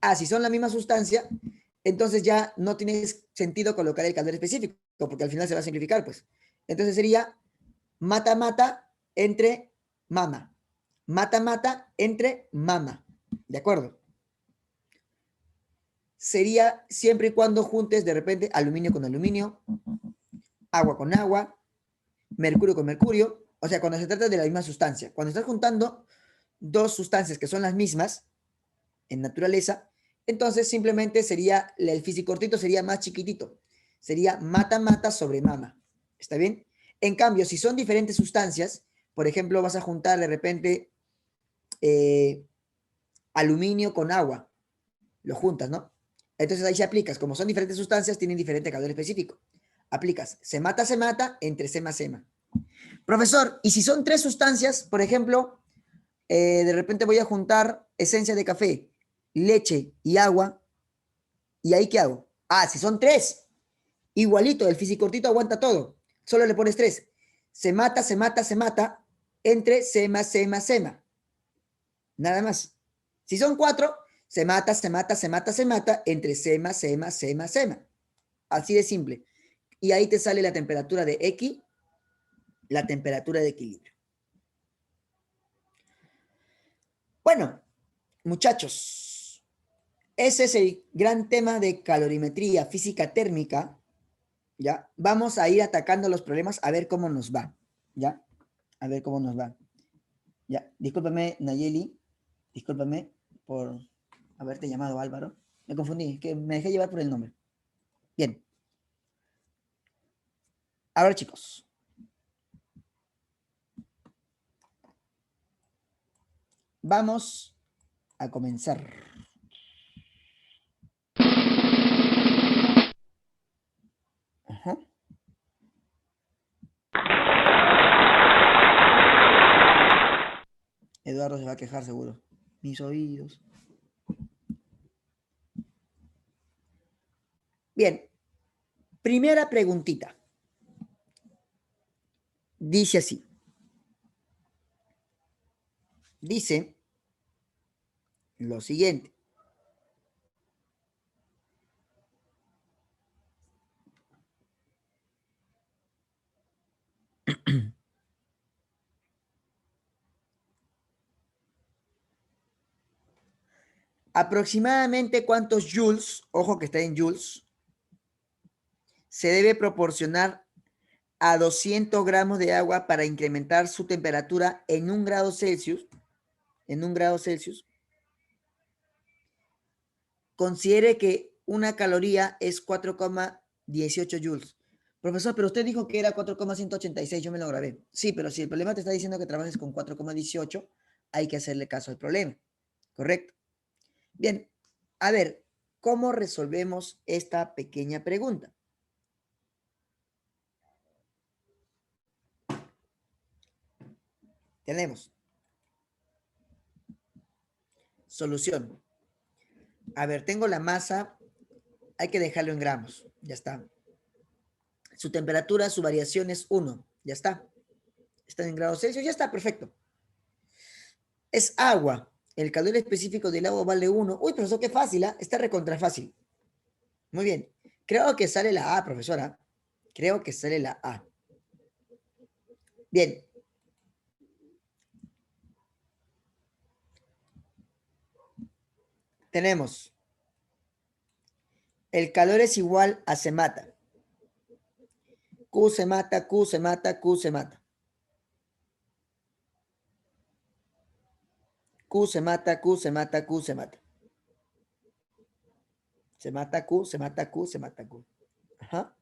Ah, si son la misma sustancia, entonces ya no tiene sentido colocar el calor específico, porque al final se va a simplificar, pues. Entonces sería mata, entre mama. Mata, entre mama. ¿De acuerdo? Sería siempre y cuando juntes de repente aluminio con aluminio, agua con agua, mercurio con mercurio, o sea, cuando se trata de la misma sustancia. Cuando estás juntando dos sustancias que son las mismas en naturaleza, entonces simplemente sería, el fisicortito sería más chiquitito. Sería mata sobre mama. ¿Está bien? En cambio, si son diferentes sustancias, por ejemplo, vas a juntar de repente aluminio con agua. Lo juntas, ¿no? Entonces ahí se aplicas. Como son diferentes sustancias, tienen diferente calor específico. Aplicas se mata, entre sema, sema. Profesor, ¿y si son tres sustancias? Por ejemplo, de repente voy a juntar esencia de café, leche y agua. ¿Y ahí qué hago? Ah, si son tres. Igualito, el fisicortito aguanta todo. Solo le pones tres. Se mata, entre sema, sema, sema. Nada más. Si son cuatro, se mata, entre sema, sema, sema, sema. Así de simple. Y ahí te sale la temperatura de X, la temperatura de equilibrio. Bueno, muchachos, ese es el gran tema de calorimetría física térmica. ¿Ya? Vamos a ir atacando los problemas a ver cómo nos va. ¿Ya? A ver cómo nos va. Ya, discúlpame, Nayeli. Discúlpame por haberte llamado Álvaro. Me confundí, es que me dejé llevar por el nombre. Bien. Ahora, chicos. Vamos a comenzar. Ajá. Eduardo se va a quejar seguro. Mis oídos. Bien. Primera preguntita. Dice así. Dice lo siguiente. Aproximadamente cuántos joules, ojo que está en joules, se debe proporcionar a 200 gramos de agua para incrementar su temperatura en 1 grado Celsius. En 1 grado Celsius. Considere que una caloría es 4,18 joules. Profesor, pero usted dijo que era 4,186, yo me lo grabé. Sí, pero si el problema te está diciendo que trabajes con 4,18, hay que hacerle caso al problema. ¿Correcto? Bien, a ver, ¿cómo resolvemos esta pequeña pregunta? Tenemos solución. A ver, tengo la masa, hay que dejarlo en gramos, ya está. Su temperatura, su variación es 1, ya está. Está en grados Celsius, ya está, perfecto. Es agua. El calor específico del agua vale 1. Uy, profesor, qué fácil, ¿ah? Está recontra fácil. Muy bien. Creo que sale la A, profesora. Creo que sale la A. Bien. Tenemos. El calor es igual a se mata. Q se mata, Q se mata, Q se mata. Q se mata, Q se mata, Q se mata. Se mata Q, se mata Q, se mata Q. Ajá.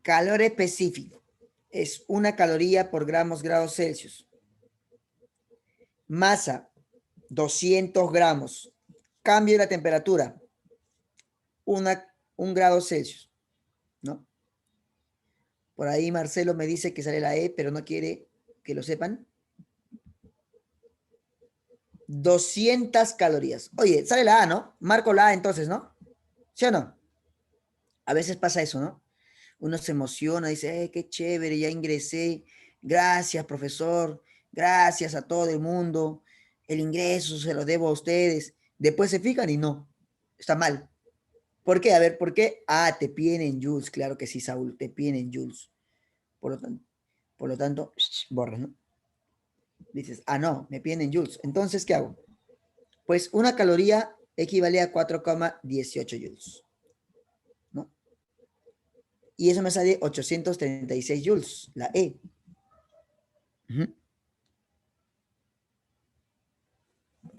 Calor específico. Es 1 caloría por grados Celsius. Masa, 200 gramos. Cambio de la temperatura, 1 grado Celsius, ¿no? Por ahí Marcelo me dice que sale la E, pero no quiere que lo sepan. 200 calorías. Oye, sale la A, ¿no? Marco la A entonces, ¿no? ¿Sí o no? A veces pasa eso, ¿no? Uno se emociona, dice, qué chévere, ya ingresé. Gracias, profesor. Gracias a todo el mundo. El ingreso se lo debo a ustedes. Después se fijan y no. Está mal. ¿Por qué? A ver, ¿por qué? Ah, te piden en joules. Claro que sí, Saúl, te piden en joules. Por lo tanto, borras, ¿no? Dices, ah, no, me piden en joules. Entonces, ¿qué hago? Pues 1 caloría equivale a 4,18 joules, ¿no? Y eso me sale 836 joules, la E. ¿De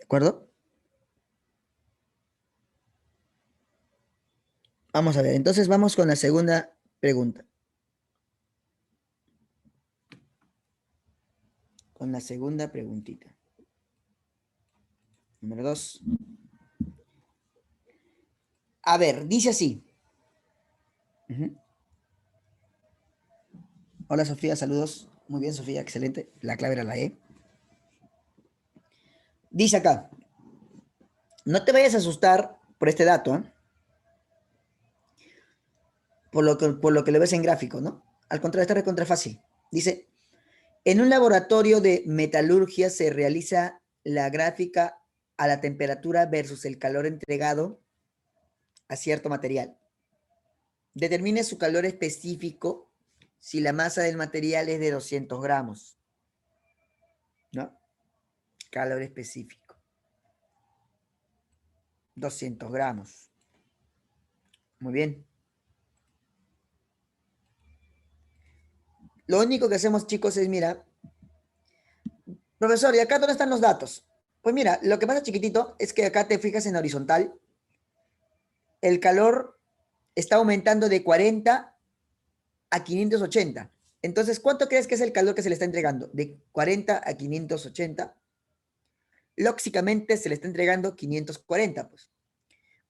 acuerdo? Vamos a ver, entonces vamos con la segunda pregunta. Con la segunda preguntita. Número 2. A ver, dice así. Hola Sofía, saludos. Muy bien, Sofía, excelente. La clave era la E. Dice acá, no te vayas a asustar por este dato, ¿eh? Por lo que lo ves en gráfico, ¿no? Al contrario, está recontra fácil. Dice, en un laboratorio de metalurgia se realiza la gráfica a la temperatura versus el calor entregado a cierto material. Determine su calor específico si la masa del material es de 200 gramos, ¿no? Calor específico. 200 gramos. Muy bien. lo único que hacemos, chicos, es, mira, profesor, ¿y acá dónde están los datos? Pues mira, lo que pasa, chiquitito, es que acá te fijas en horizontal, el calor está aumentando de 40 a 580. Entonces, ¿cuánto crees que es el calor que se le está entregando? De 40 a 580. Lógicamente se le está entregando 540, pues.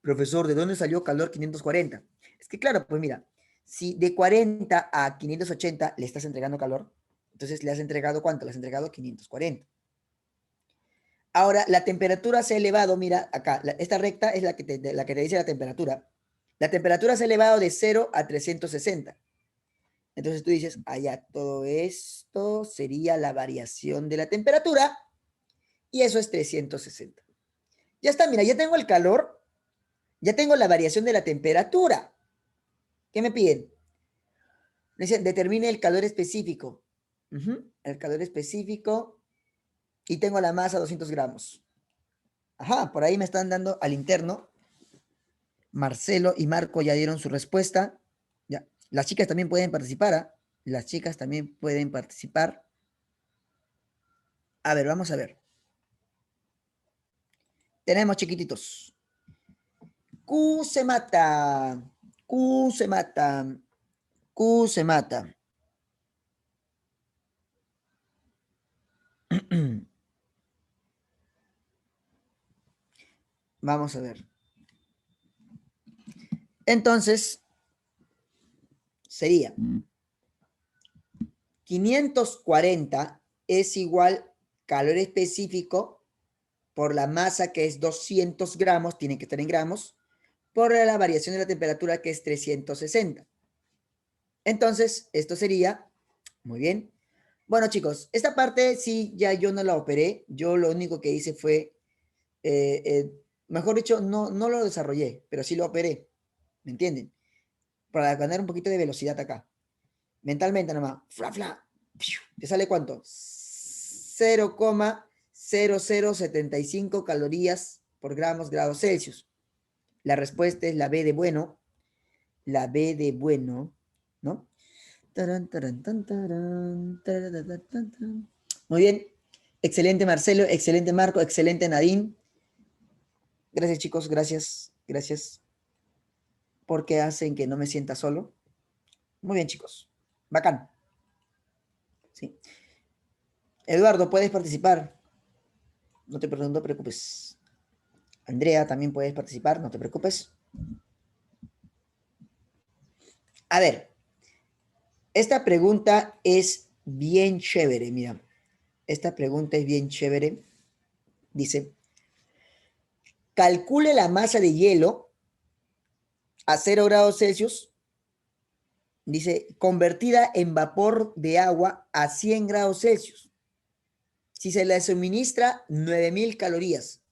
Profesor, ¿de dónde salió calor 540? Es que claro, pues mira, si de 40 a 580 le estás entregando calor, entonces le has entregado ¿cuánto? Le has entregado 540. Ahora, la temperatura se ha elevado, mira, acá, esta recta es la que te dice la temperatura. La temperatura se ha elevado de 0 a 360. Entonces tú dices, allá, todo esto sería la variación de la temperatura y eso es 360. Ya está, mira, ya tengo el calor, ya tengo la variación de la temperatura. ¿Qué me piden? Me dicen, determine el calor específico. El calor específico y tengo la masa 200 gramos. Ajá, por ahí me están dando al interno. Marcelo y Marco ya dieron su respuesta. Ya. Las chicas también pueden participar. ¿Ah? Las chicas también pueden participar. A ver, vamos a ver. Tenemos chiquititos. Q se mata. Q se mata. Q se mata. Vamos a ver. Entonces, sería 540 es igual calor específico por la masa que es 200 gramos, tiene que estar en gramos, por la variación de la temperatura que es 360. Entonces, esto sería, muy bien. Bueno, chicos, esta parte sí, ya yo no la operé. Yo lo único que hice fue, mejor dicho, no lo desarrollé, pero sí lo operé. ¿Me entienden? Para ganar un poquito de velocidad acá. Mentalmente nomás. Fla, fla. ¿Te sale cuánto? 0,0075 calorías por grados Celsius. La respuesta es la B de bueno. La B de bueno, ¿no? Muy bien. Excelente, Marcelo. Excelente, Marco. Excelente, Nadine. Gracias, chicos. Gracias. Gracias. Porque hacen que no me sienta solo. Muy bien, chicos. Bacán. Sí. Eduardo, puedes participar. No te preocupes. Andrea, también puedes participar. No te preocupes. A ver. Esta pregunta es bien chévere, mira. Esta pregunta es bien chévere. Dice, calcule la masa de hielo a 0 grados Celsius. Dice, convertida en vapor de agua a 100 grados Celsius. Si se le suministra 9000 calorías.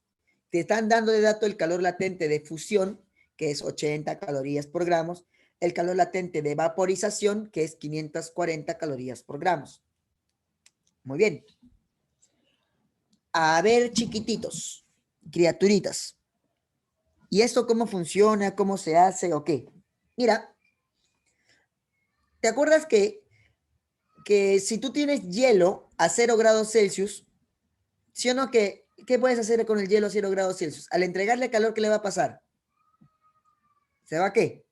Te están dando de dato el calor latente de fusión, que es 80 calorías por gramos. El calor latente de vaporización, que es 540 calorías por gramos. Muy bien. A ver, chiquititos, criaturitas. ¿Y esto cómo funciona? ¿Cómo se hace? ¿O qué? Mira, ¿te acuerdas que si tú tienes hielo a 0 grados Celsius, ¿sí o no? ¿Qué puedes hacer con el hielo a 0 grados Celsius? Al entregarle calor, ¿qué le va a pasar? ¿Se va a qué?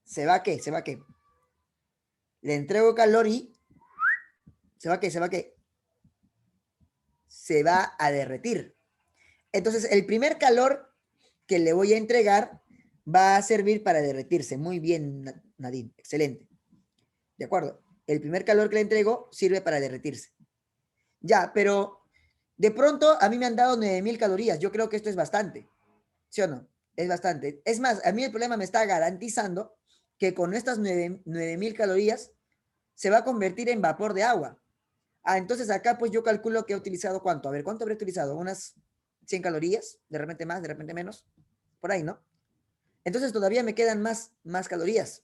¿Se va a qué? ¿Se va a qué? Le entrego calor y ¿se va a qué? ¿Se va a qué? Se va a derretir. Entonces, el primer calor que le voy a entregar va a servir para derretirse. Muy bien, Nadine. Excelente. ¿De acuerdo? El primer calor que le entrego sirve para derretirse. Ya, pero de pronto a mí me han dado 9000 calorías. Yo creo que esto es bastante. ¿Sí o no? Es bastante. Es más, a mí el problema me está garantizando que con estas 9000 calorías se va a convertir en vapor de agua. Ah, entonces acá pues yo calculo que he utilizado ¿cuánto? A ver, ¿cuánto habré utilizado? Unas 100 calorías, de repente más, de repente menos. Por ahí, ¿no? Entonces todavía me quedan más calorías.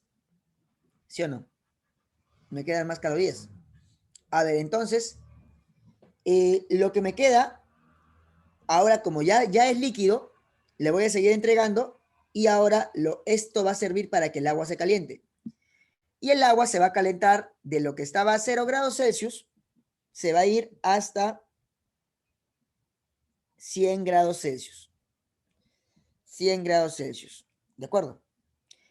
¿Sí o no? Me quedan más calorías. A ver, entonces, lo que me queda, ahora como ya es líquido, le voy a seguir entregando y ahora esto va a servir para que el agua se caliente. Y el agua se va a calentar de lo que estaba a 0 grados Celsius, se va a ir hasta 100 grados Celsius. 100 grados Celsius. ¿De acuerdo?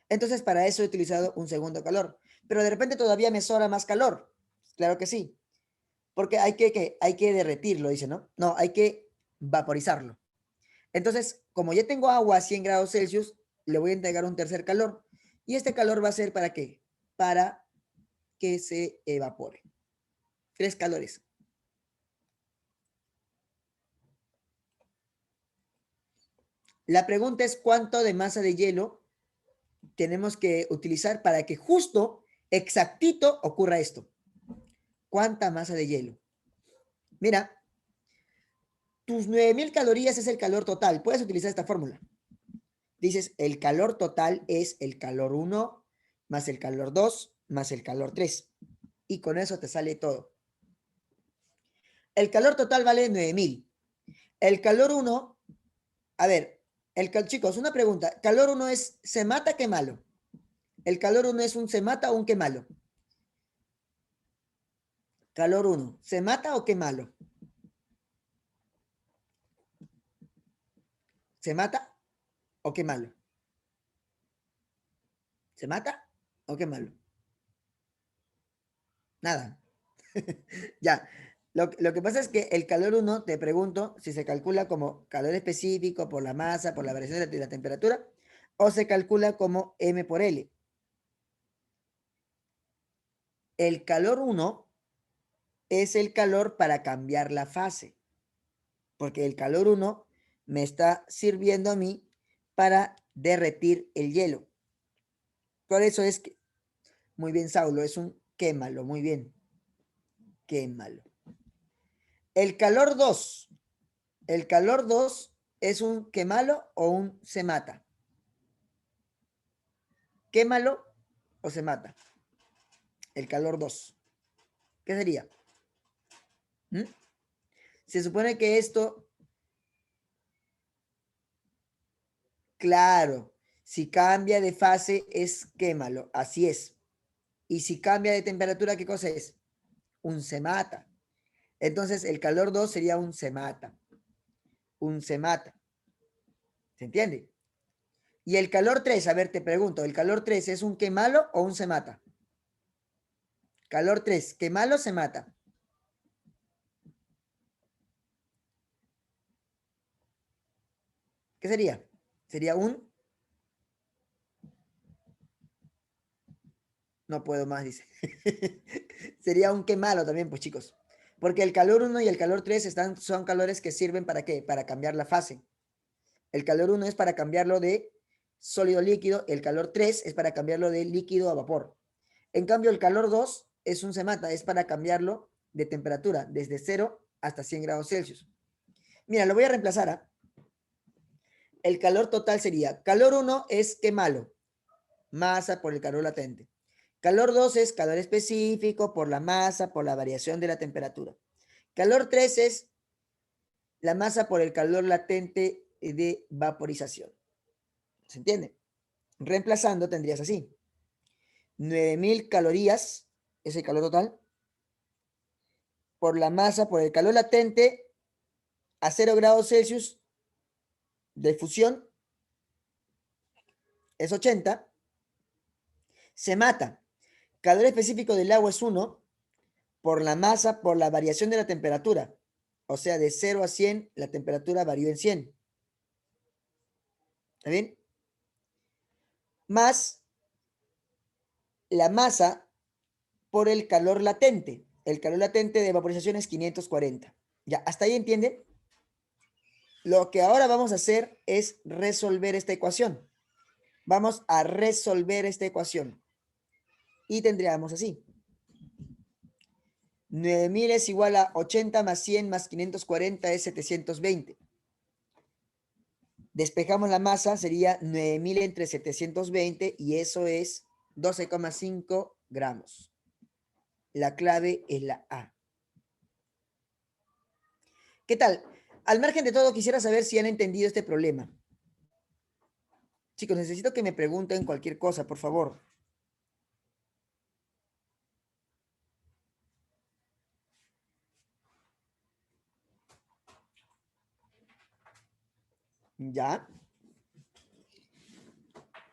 Entonces, para eso he utilizado un segundo calor. Pero de repente todavía me sobra más calor. Claro que sí. Porque hay que derretirlo, dice, ¿no? No, hay que vaporizarlo. Entonces, como ya tengo agua a 100 grados Celsius, le voy a entregar un tercer calor. ¿Y este calor va a ser para qué? Para que se evapore. 3 calores. La pregunta es cuánto de masa de hielo tenemos que utilizar para que justo, exactito, ocurra esto. ¿Cuánta masa de hielo? Mira, tus 9000 calorías es el calor total. Puedes utilizar esta fórmula. Dices, el calor total es el calor 1 más el calor 2 más el calor 3. Y con eso te sale todo. El calor total vale 9000. El calor 1, a ver, chicos, una pregunta. ¿Calor 1 es se mata, qué malo? ¿El calor 1 es un se mata o un qué malo? Calor 1, ¿se mata o qué malo? ¿Se mata o qué malo? ¿Se mata o qué malo? Nada. Ya. Lo que pasa es que el calor 1, te pregunto si se calcula como calor específico por la masa, por la variación de la temperatura, o se calcula como M por L. El calor 1 es el calor para cambiar la fase, porque el calor 1 me está sirviendo a mí para derretir el hielo. Por eso es que, muy bien, Saulo, es un quémalo, muy bien, quémalo. El calor 2 es un quémalo o un se mata. Quémalo o se mata. El calor 2. ¿Qué sería? ¿Mm? Se supone que esto, claro, si cambia de fase es quémalo, así es. Y si cambia de temperatura, ¿qué cosa es? Un se mata. Entonces el calor 2 sería un se mata. Un se mata. ¿Se entiende? Y el calor 3, a ver, te pregunto, ¿el calor 3 es un quemalo o un se mata? Calor 3, quemalo se mata. ¿Qué sería? Sería un... No puedo más, dice. Sería un quemalo también, pues chicos. Porque el calor 1 y el calor 3 son calores que sirven para qué? Para cambiar la fase. El calor 1 es para cambiarlo de sólido a líquido, el calor 3 es para cambiarlo de líquido a vapor. En cambio, el calor 2 es un se mata, es para cambiarlo de temperatura, desde 0 hasta 100 grados Celsius. Mira, lo voy a reemplazar. El calor total sería, calor 1 es quemalo, masa por el calor latente. Calor 2 es calor específico por la masa, por la variación de la temperatura. Calor 3 es la masa por el calor latente de vaporización. ¿Se entiende? Reemplazando tendrías así. 9000 calorías es el calor total por la masa, por el calor latente a 0 grados Celsius de fusión es 80. Se mata. Calor específico del agua es 1 por la masa, por la variación de la temperatura. O sea, de 0 a 100, la temperatura varió en 100. ¿Está bien? Más la masa por el calor latente. El calor latente de vaporización es 540. Ya, ¿hasta ahí entienden? Lo que ahora vamos a hacer es resolver esta ecuación. Vamos a resolver esta ecuación. Y tendríamos así. 9000 es igual a 80 más 100 más 540 es 720. Despejamos la masa, sería 9000 entre 720 y eso es 12,5 gramos. La clave es la A. ¿Qué tal? Al margen de todo, quisiera saber si han entendido este problema. Chicos, necesito que me pregunten cualquier cosa, por favor. ¿Ya?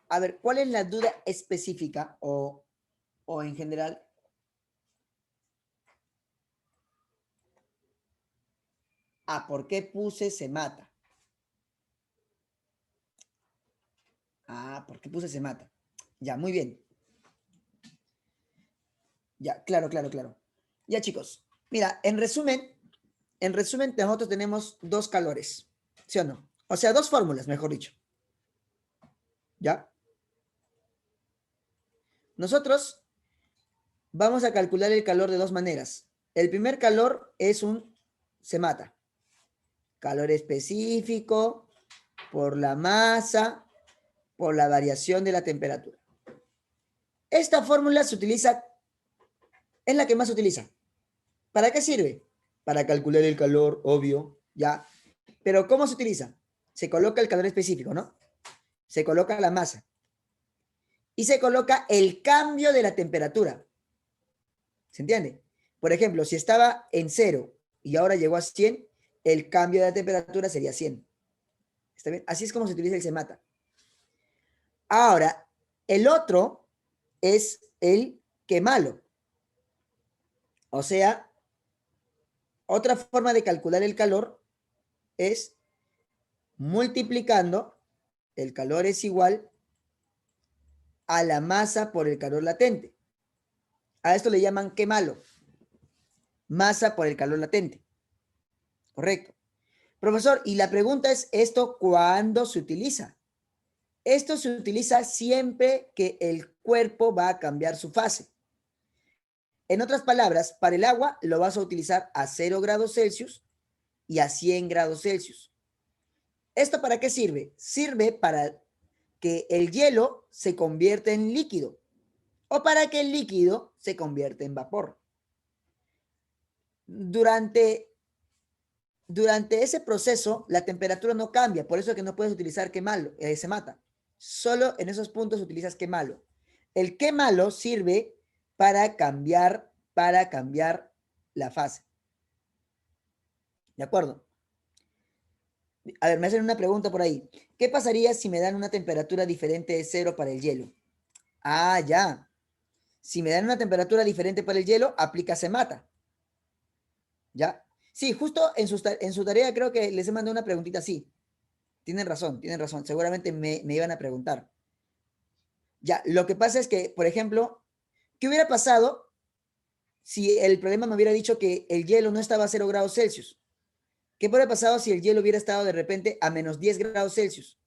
A ver, ¿cuál es la duda específica o en general? Ah, ¿por qué puse se mata? Ah, ¿por qué puse se mata? Ya, muy bien. Ya, claro, claro, claro. Ya, chicos. Mira, en resumen, nosotros tenemos dos calores, ¿sí o no? O sea, dos fórmulas, mejor dicho. ¿Ya? Nosotros vamos a calcular el calor de dos maneras. El primer calor es un se mata. Calor específico por la masa, por la variación de la temperatura. Esta fórmula se utiliza, es la que más se utiliza. ¿Para qué sirve? Para calcular el calor, obvio, ¿ya? Pero ¿cómo se utiliza? Se coloca el calor específico, ¿no? Se coloca la masa. Y se coloca el cambio de la temperatura. ¿Se entiende? Por ejemplo, si estaba en 0 y ahora llegó a 100, el cambio de la temperatura sería 100. ¿Está bien? Así es como se utiliza el semata. Ahora, el otro es el quemalo. O sea, otra forma de calcular el calor es multiplicando, el calor es igual a la masa por el calor latente. A esto le llaman quemalo. Masa por el calor latente. Correcto. Profesor, y la pregunta es, ¿esto cuándo se utiliza? Esto se utiliza siempre que el cuerpo va a cambiar su fase. En otras palabras, para el agua lo vas a utilizar a 0 grados Celsius y a 100 grados Celsius. ¿Esto para qué sirve? Sirve para que el hielo se convierta en líquido o para que el líquido se convierta en vapor. Durante ese proceso, la temperatura no cambia, por eso es que no puedes utilizar quemalo, se mata. Solo en esos puntos utilizas quemalo. El quemalo sirve para cambiar la fase. ¿De acuerdo? A ver, me hacen una pregunta por ahí. ¿Qué pasaría si me dan una temperatura diferente de 0 para el hielo? Ah, ya. Si me dan una temperatura diferente para el hielo, aplica se mata. ¿Ya? Sí, justo en su tarea creo que les he mandado una preguntita así. Tienen razón, tienen razón. Seguramente me iban a preguntar. Ya, lo que pasa es que, por ejemplo, ¿qué hubiera pasado si el problema me hubiera dicho que el hielo no estaba a 0 grados Celsius? ¿Qué hubiera pasado si el hielo hubiera estado de repente a menos 10 grados Celsius?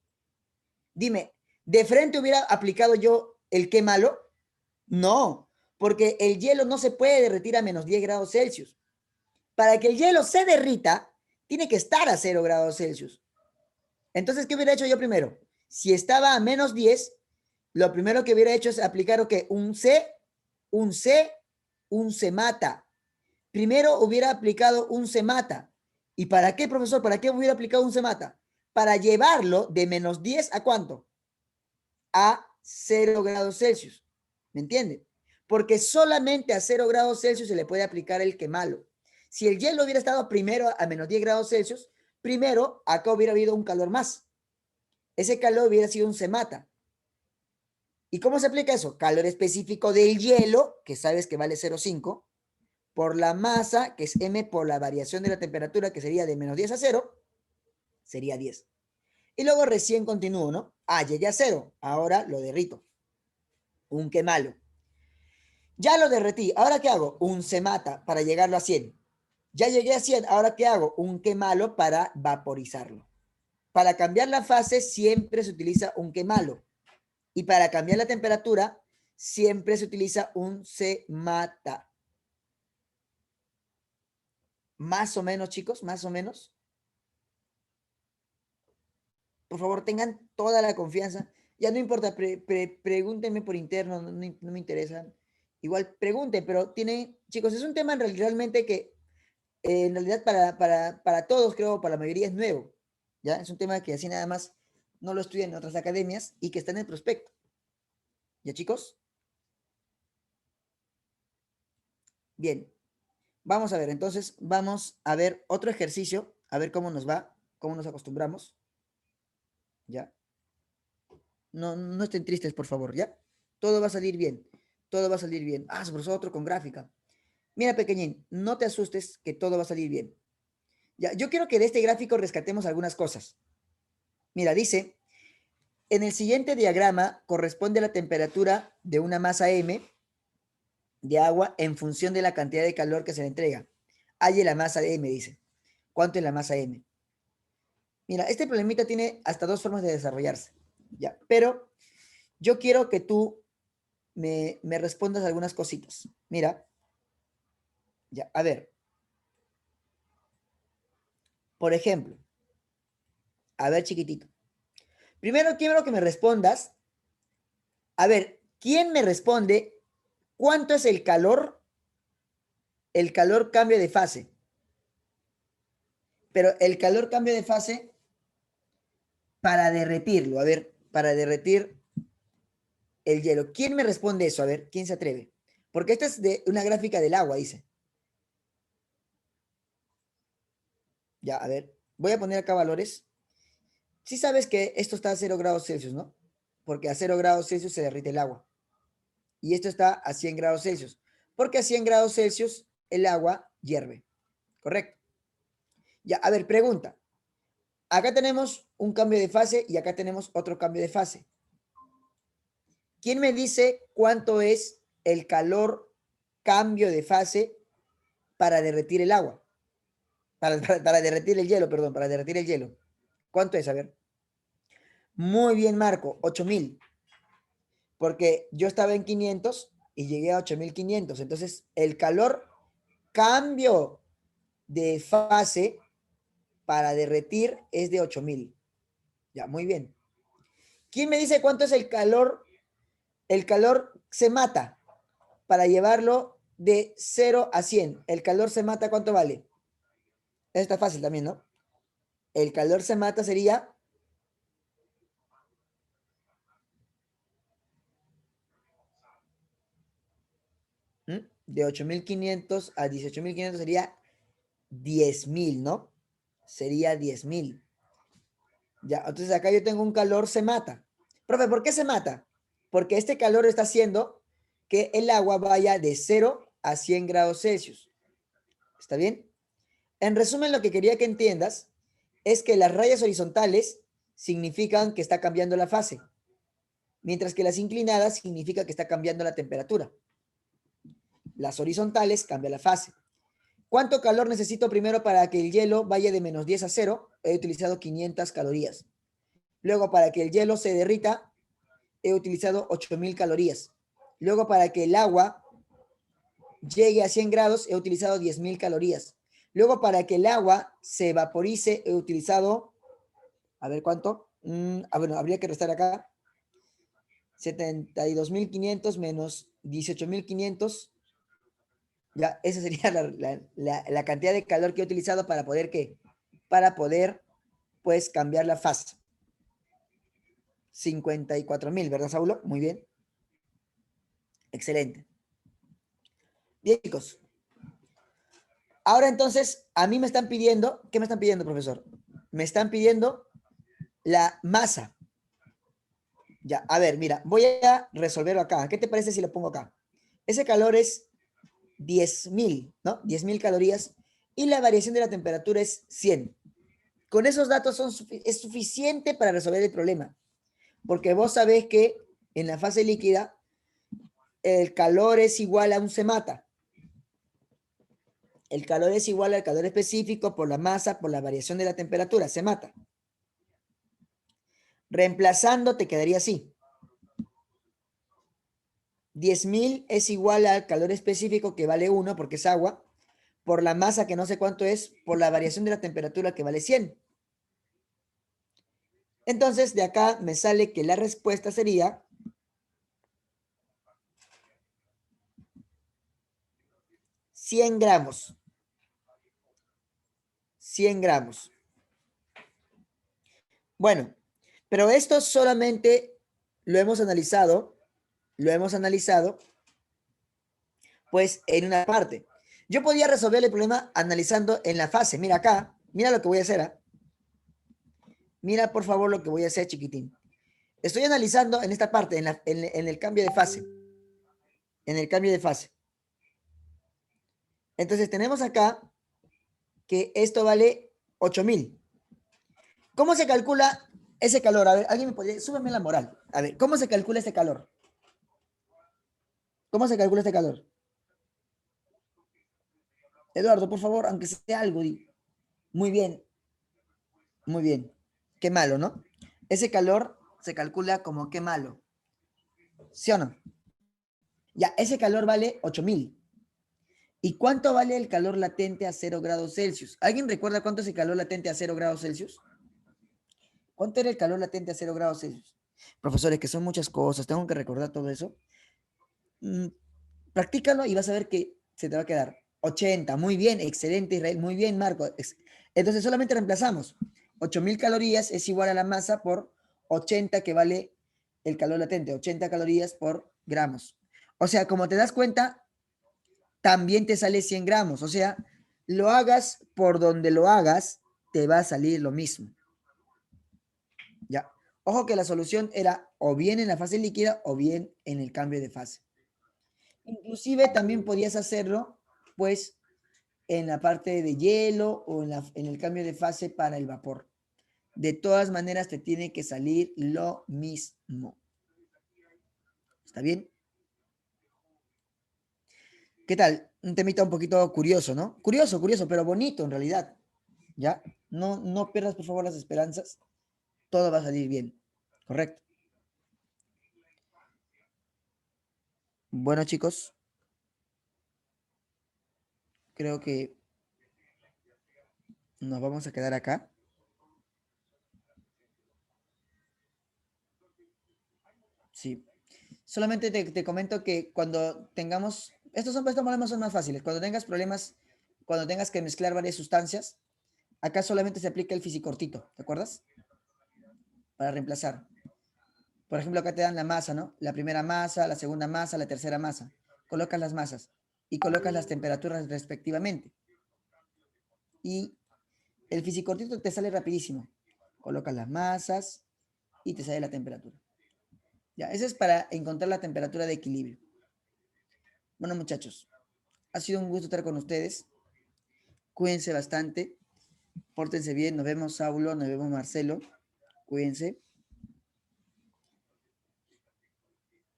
Dime, ¿de frente hubiera aplicado yo el qué malo? No, porque el hielo no se puede derretir a menos 10 grados Celsius. Para que el hielo se derrita, tiene que estar a 0 grados Celsius. Entonces, ¿qué hubiera hecho yo primero? Si estaba a menos 10, lo primero que hubiera hecho es aplicar un C, un C, un se mata. Primero hubiera aplicado un se mata. ¿Y para qué, profesor? ¿Para qué hubiera aplicado un se mata? Para llevarlo de menos 10 a ¿cuánto? A 0 grados Celsius. ¿Me entienden? Porque solamente a 0 grados Celsius se le puede aplicar el quemalo. Si el hielo hubiera estado primero a menos 10 grados Celsius, primero acá hubiera habido un calor más. Ese calor hubiera sido un se mata. ¿Y cómo se aplica eso? Calor específico del hielo, que sabes que vale 0,5, por la masa, que es M por la variación de la temperatura, que sería de menos 10 a 0, sería 10. Y luego recién continúo, ¿no? Ah, llegué a 0, ahora lo derrito. Un quemalo. Ya lo derretí, ¿ahora qué hago? Un se mata para llegarlo a 100. Ya llegué a 100, ¿ahora qué hago? Un quemalo para vaporizarlo. Para cambiar la fase siempre se utiliza un quemalo. Y para cambiar la temperatura, siempre se utiliza un se mata. Más o menos, chicos, más o menos. Por favor, tengan toda la confianza. Ya no importa, pregúntenme por interno, no me interesan. Igual pregunten, pero tienen, chicos, es un tema realmente que en realidad para todos, creo, para la mayoría es nuevo. ¿Ya? Es un tema que así nada más no lo estudian en otras academias y que está en el prospecto. ¿Ya, chicos? Bien. Vamos a ver, entonces vamos a ver otro ejercicio, a ver cómo nos va, cómo nos acostumbramos. ¿ya? No, no estén tristes, por favor, ¿ya? Todo va a salir bien, todo va a salir bien. Ah, por otro con gráfica. Mira, pequeñín, no te asustes que todo va a salir bien. Ya, yo quiero que de este gráfico rescatemos algunas cosas. Mira, dice, en el siguiente diagrama corresponde la temperatura de una masa M de agua en función de la cantidad de calor que se le entrega. Halle la masa de M, dice. ¿Cuánto es la masa M? Mira, este problemita tiene hasta dos formas de desarrollarse. Ya, pero yo quiero que tú me respondas algunas cositas. Mira, ya, a ver. Por ejemplo, a ver, chiquitito. Primero quiero que me respondas. A ver, ¿quién me responde cuánto es el calor? El calor cambio de fase. Pero el calor cambio de fase para derretirlo. A ver, para derretir el hielo. ¿Quién me responde eso? A ver, ¿quién se atreve? Porque esta es de una gráfica del agua, dice. Ya, a ver, voy a poner acá valores. Sí sabes que esto está a 0 grados Celsius, ¿no? Porque a 0 grados Celsius se derrite el agua. Y esto está a 100 grados Celsius. Porque a 100 grados Celsius el agua hierve. ¿Correcto? Ya, a ver, pregunta. Acá tenemos un cambio de fase y acá tenemos otro cambio de fase. ¿Quién me dice cuánto es el calor cambio de fase para derretir el agua? Para derretir el hielo, perdón, para derretir el hielo. ¿Cuánto es? A ver. Muy bien, Marco, 8000. Porque yo estaba en 500 y llegué a 8500. Entonces, el calor cambio de fase para derretir es de 8000. Ya, muy bien. ¿Quién me dice cuánto es el calor? El calor se mata para llevarlo de 0 a 100. El calor se mata, ¿cuánto vale? Está fácil también, ¿no? El calor se mata sería de 8500 a 18500 sería 10.000, ¿no? Sería 10.000. Ya, entonces acá yo tengo un calor se mata. Profe, ¿por qué se mata? Porque este calor está haciendo que el agua vaya de 0 a 100 grados Celsius. ¿Está bien? En resumen, lo que quería que entiendas es que las rayas horizontales significan que está cambiando la fase, mientras que las inclinadas significa que está cambiando la temperatura. Las horizontales cambian la fase. ¿Cuánto calor necesito primero para que el hielo vaya de menos 10 a 0? He utilizado 500 calorías. Luego, para que el hielo se derrita, he utilizado 8000 calorías. Luego, para que el agua llegue a 100 grados, he utilizado 10.000 calorías. Luego, para que el agua se vaporice, he utilizado, a ver cuánto. Bueno, habría que restar acá. 72.500 menos 18.500. Ya, esa sería la cantidad de calor que he utilizado para poder, ¿qué? Para poder, pues, cambiar la fase. 54.000, ¿verdad, Saulo? Muy bien. Excelente. Bien, chicos. Ahora entonces, a mí me están pidiendo, ¿qué me están pidiendo, profesor? Me están pidiendo la masa. Ya, a ver, mira, voy a resolverlo acá. ¿Qué te parece si lo pongo acá? Ese calor es 10.000, ¿no? 10.000 calorías y la variación de la temperatura es 100. Con esos datos es suficiente para resolver el problema, porque vos sabés que en la fase líquida el calor es igual a un se mata. El calor es igual al calor específico por la masa, por la variación de la temperatura, se mata. Reemplazando te quedaría así. 10.000 es igual al calor específico que vale 1 porque es agua, por la masa que no sé cuánto es, por la variación de la temperatura que vale 100. Entonces de acá me sale que la respuesta sería 100 gramos. 100 gramos. Bueno, pero esto solamente lo hemos analizado, pues en una parte. Yo podía resolver el problema analizando en la fase. Mira acá, mira lo que voy a hacer. Mira, por favor, lo que voy a hacer, chiquitín. Estoy analizando en esta parte, en el cambio de fase. En el cambio de fase. Entonces, tenemos acá que esto vale 8000. ¿Cómo se calcula ese calor? A ver, alguien me podría... Súbeme la moral. A ver, ¿cómo se calcula este calor? ¿Cómo se calcula este calor? Eduardo, por favor, aunque sea algo. Muy bien. Muy bien. Qué malo, ¿no? Ese calor se calcula como qué malo. ¿Sí o no? Ya, ese calor vale 8000. ¿Y cuánto vale el calor latente a 0 grados Celsius? ¿Alguien recuerda cuánto es el calor latente a 0 grados Celsius? ¿Cuánto era el calor latente a 0 grados Celsius? Profesores, que son muchas cosas, tengo que recordar todo eso. Practícalo y vas a ver que se te va a quedar 80. Muy bien, excelente, Israel. Muy bien, Marco. Entonces solamente reemplazamos. 8000 calorías es igual a la masa por 80 que vale el calor latente. 80 calorías por gramos. O sea, como te das cuenta, también te sale 100 gramos. O sea, lo hagas por donde lo hagas, te va a salir lo mismo. Ya. Ojo que la solución era o bien en la fase líquida o bien en el cambio de fase. Inclusive también podías hacerlo, pues, en la parte de hielo o en el cambio de fase para el vapor. De todas maneras, te tiene que salir lo mismo. ¿Está bien? ¿Qué tal? Un temita un poquito curioso, ¿no? Curioso, pero bonito en realidad. ¿Ya? No pierdas, por favor, las esperanzas. Todo va a salir bien. ¿Correcto? Bueno, chicos, creo que nos vamos a quedar acá. Sí. Solamente te comento que cuando tengamos, estos problemas son más fáciles. Cuando tengas problemas, cuando tengas que mezclar varias sustancias, acá solamente se aplica el fisicortito, ¿te acuerdas? Para reemplazar. Por ejemplo, acá te dan la masa, ¿no? La primera masa, la segunda masa, la tercera masa. Colocas las masas y colocas las temperaturas respectivamente. Y el fisicortito te sale rapidísimo. Colocas las masas y te sale la temperatura. Ya, eso es para encontrar la temperatura de equilibrio. Bueno, muchachos, ha sido un gusto estar con ustedes. Cuídense bastante. Pórtense bien. Nos vemos, Saulo. Nos vemos, Marcelo. Cuídense.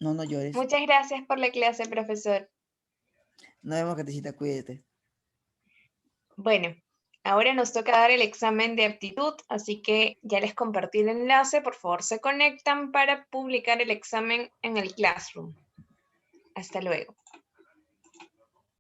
No llores. Muchas gracias por la clase, profesor. Nos vemos, Catecita. Cuídate. Bueno, ahora nos toca dar el examen de aptitud, así que ya les compartí el enlace. Por favor, se conectan para publicar el examen en el Classroom. Hasta luego.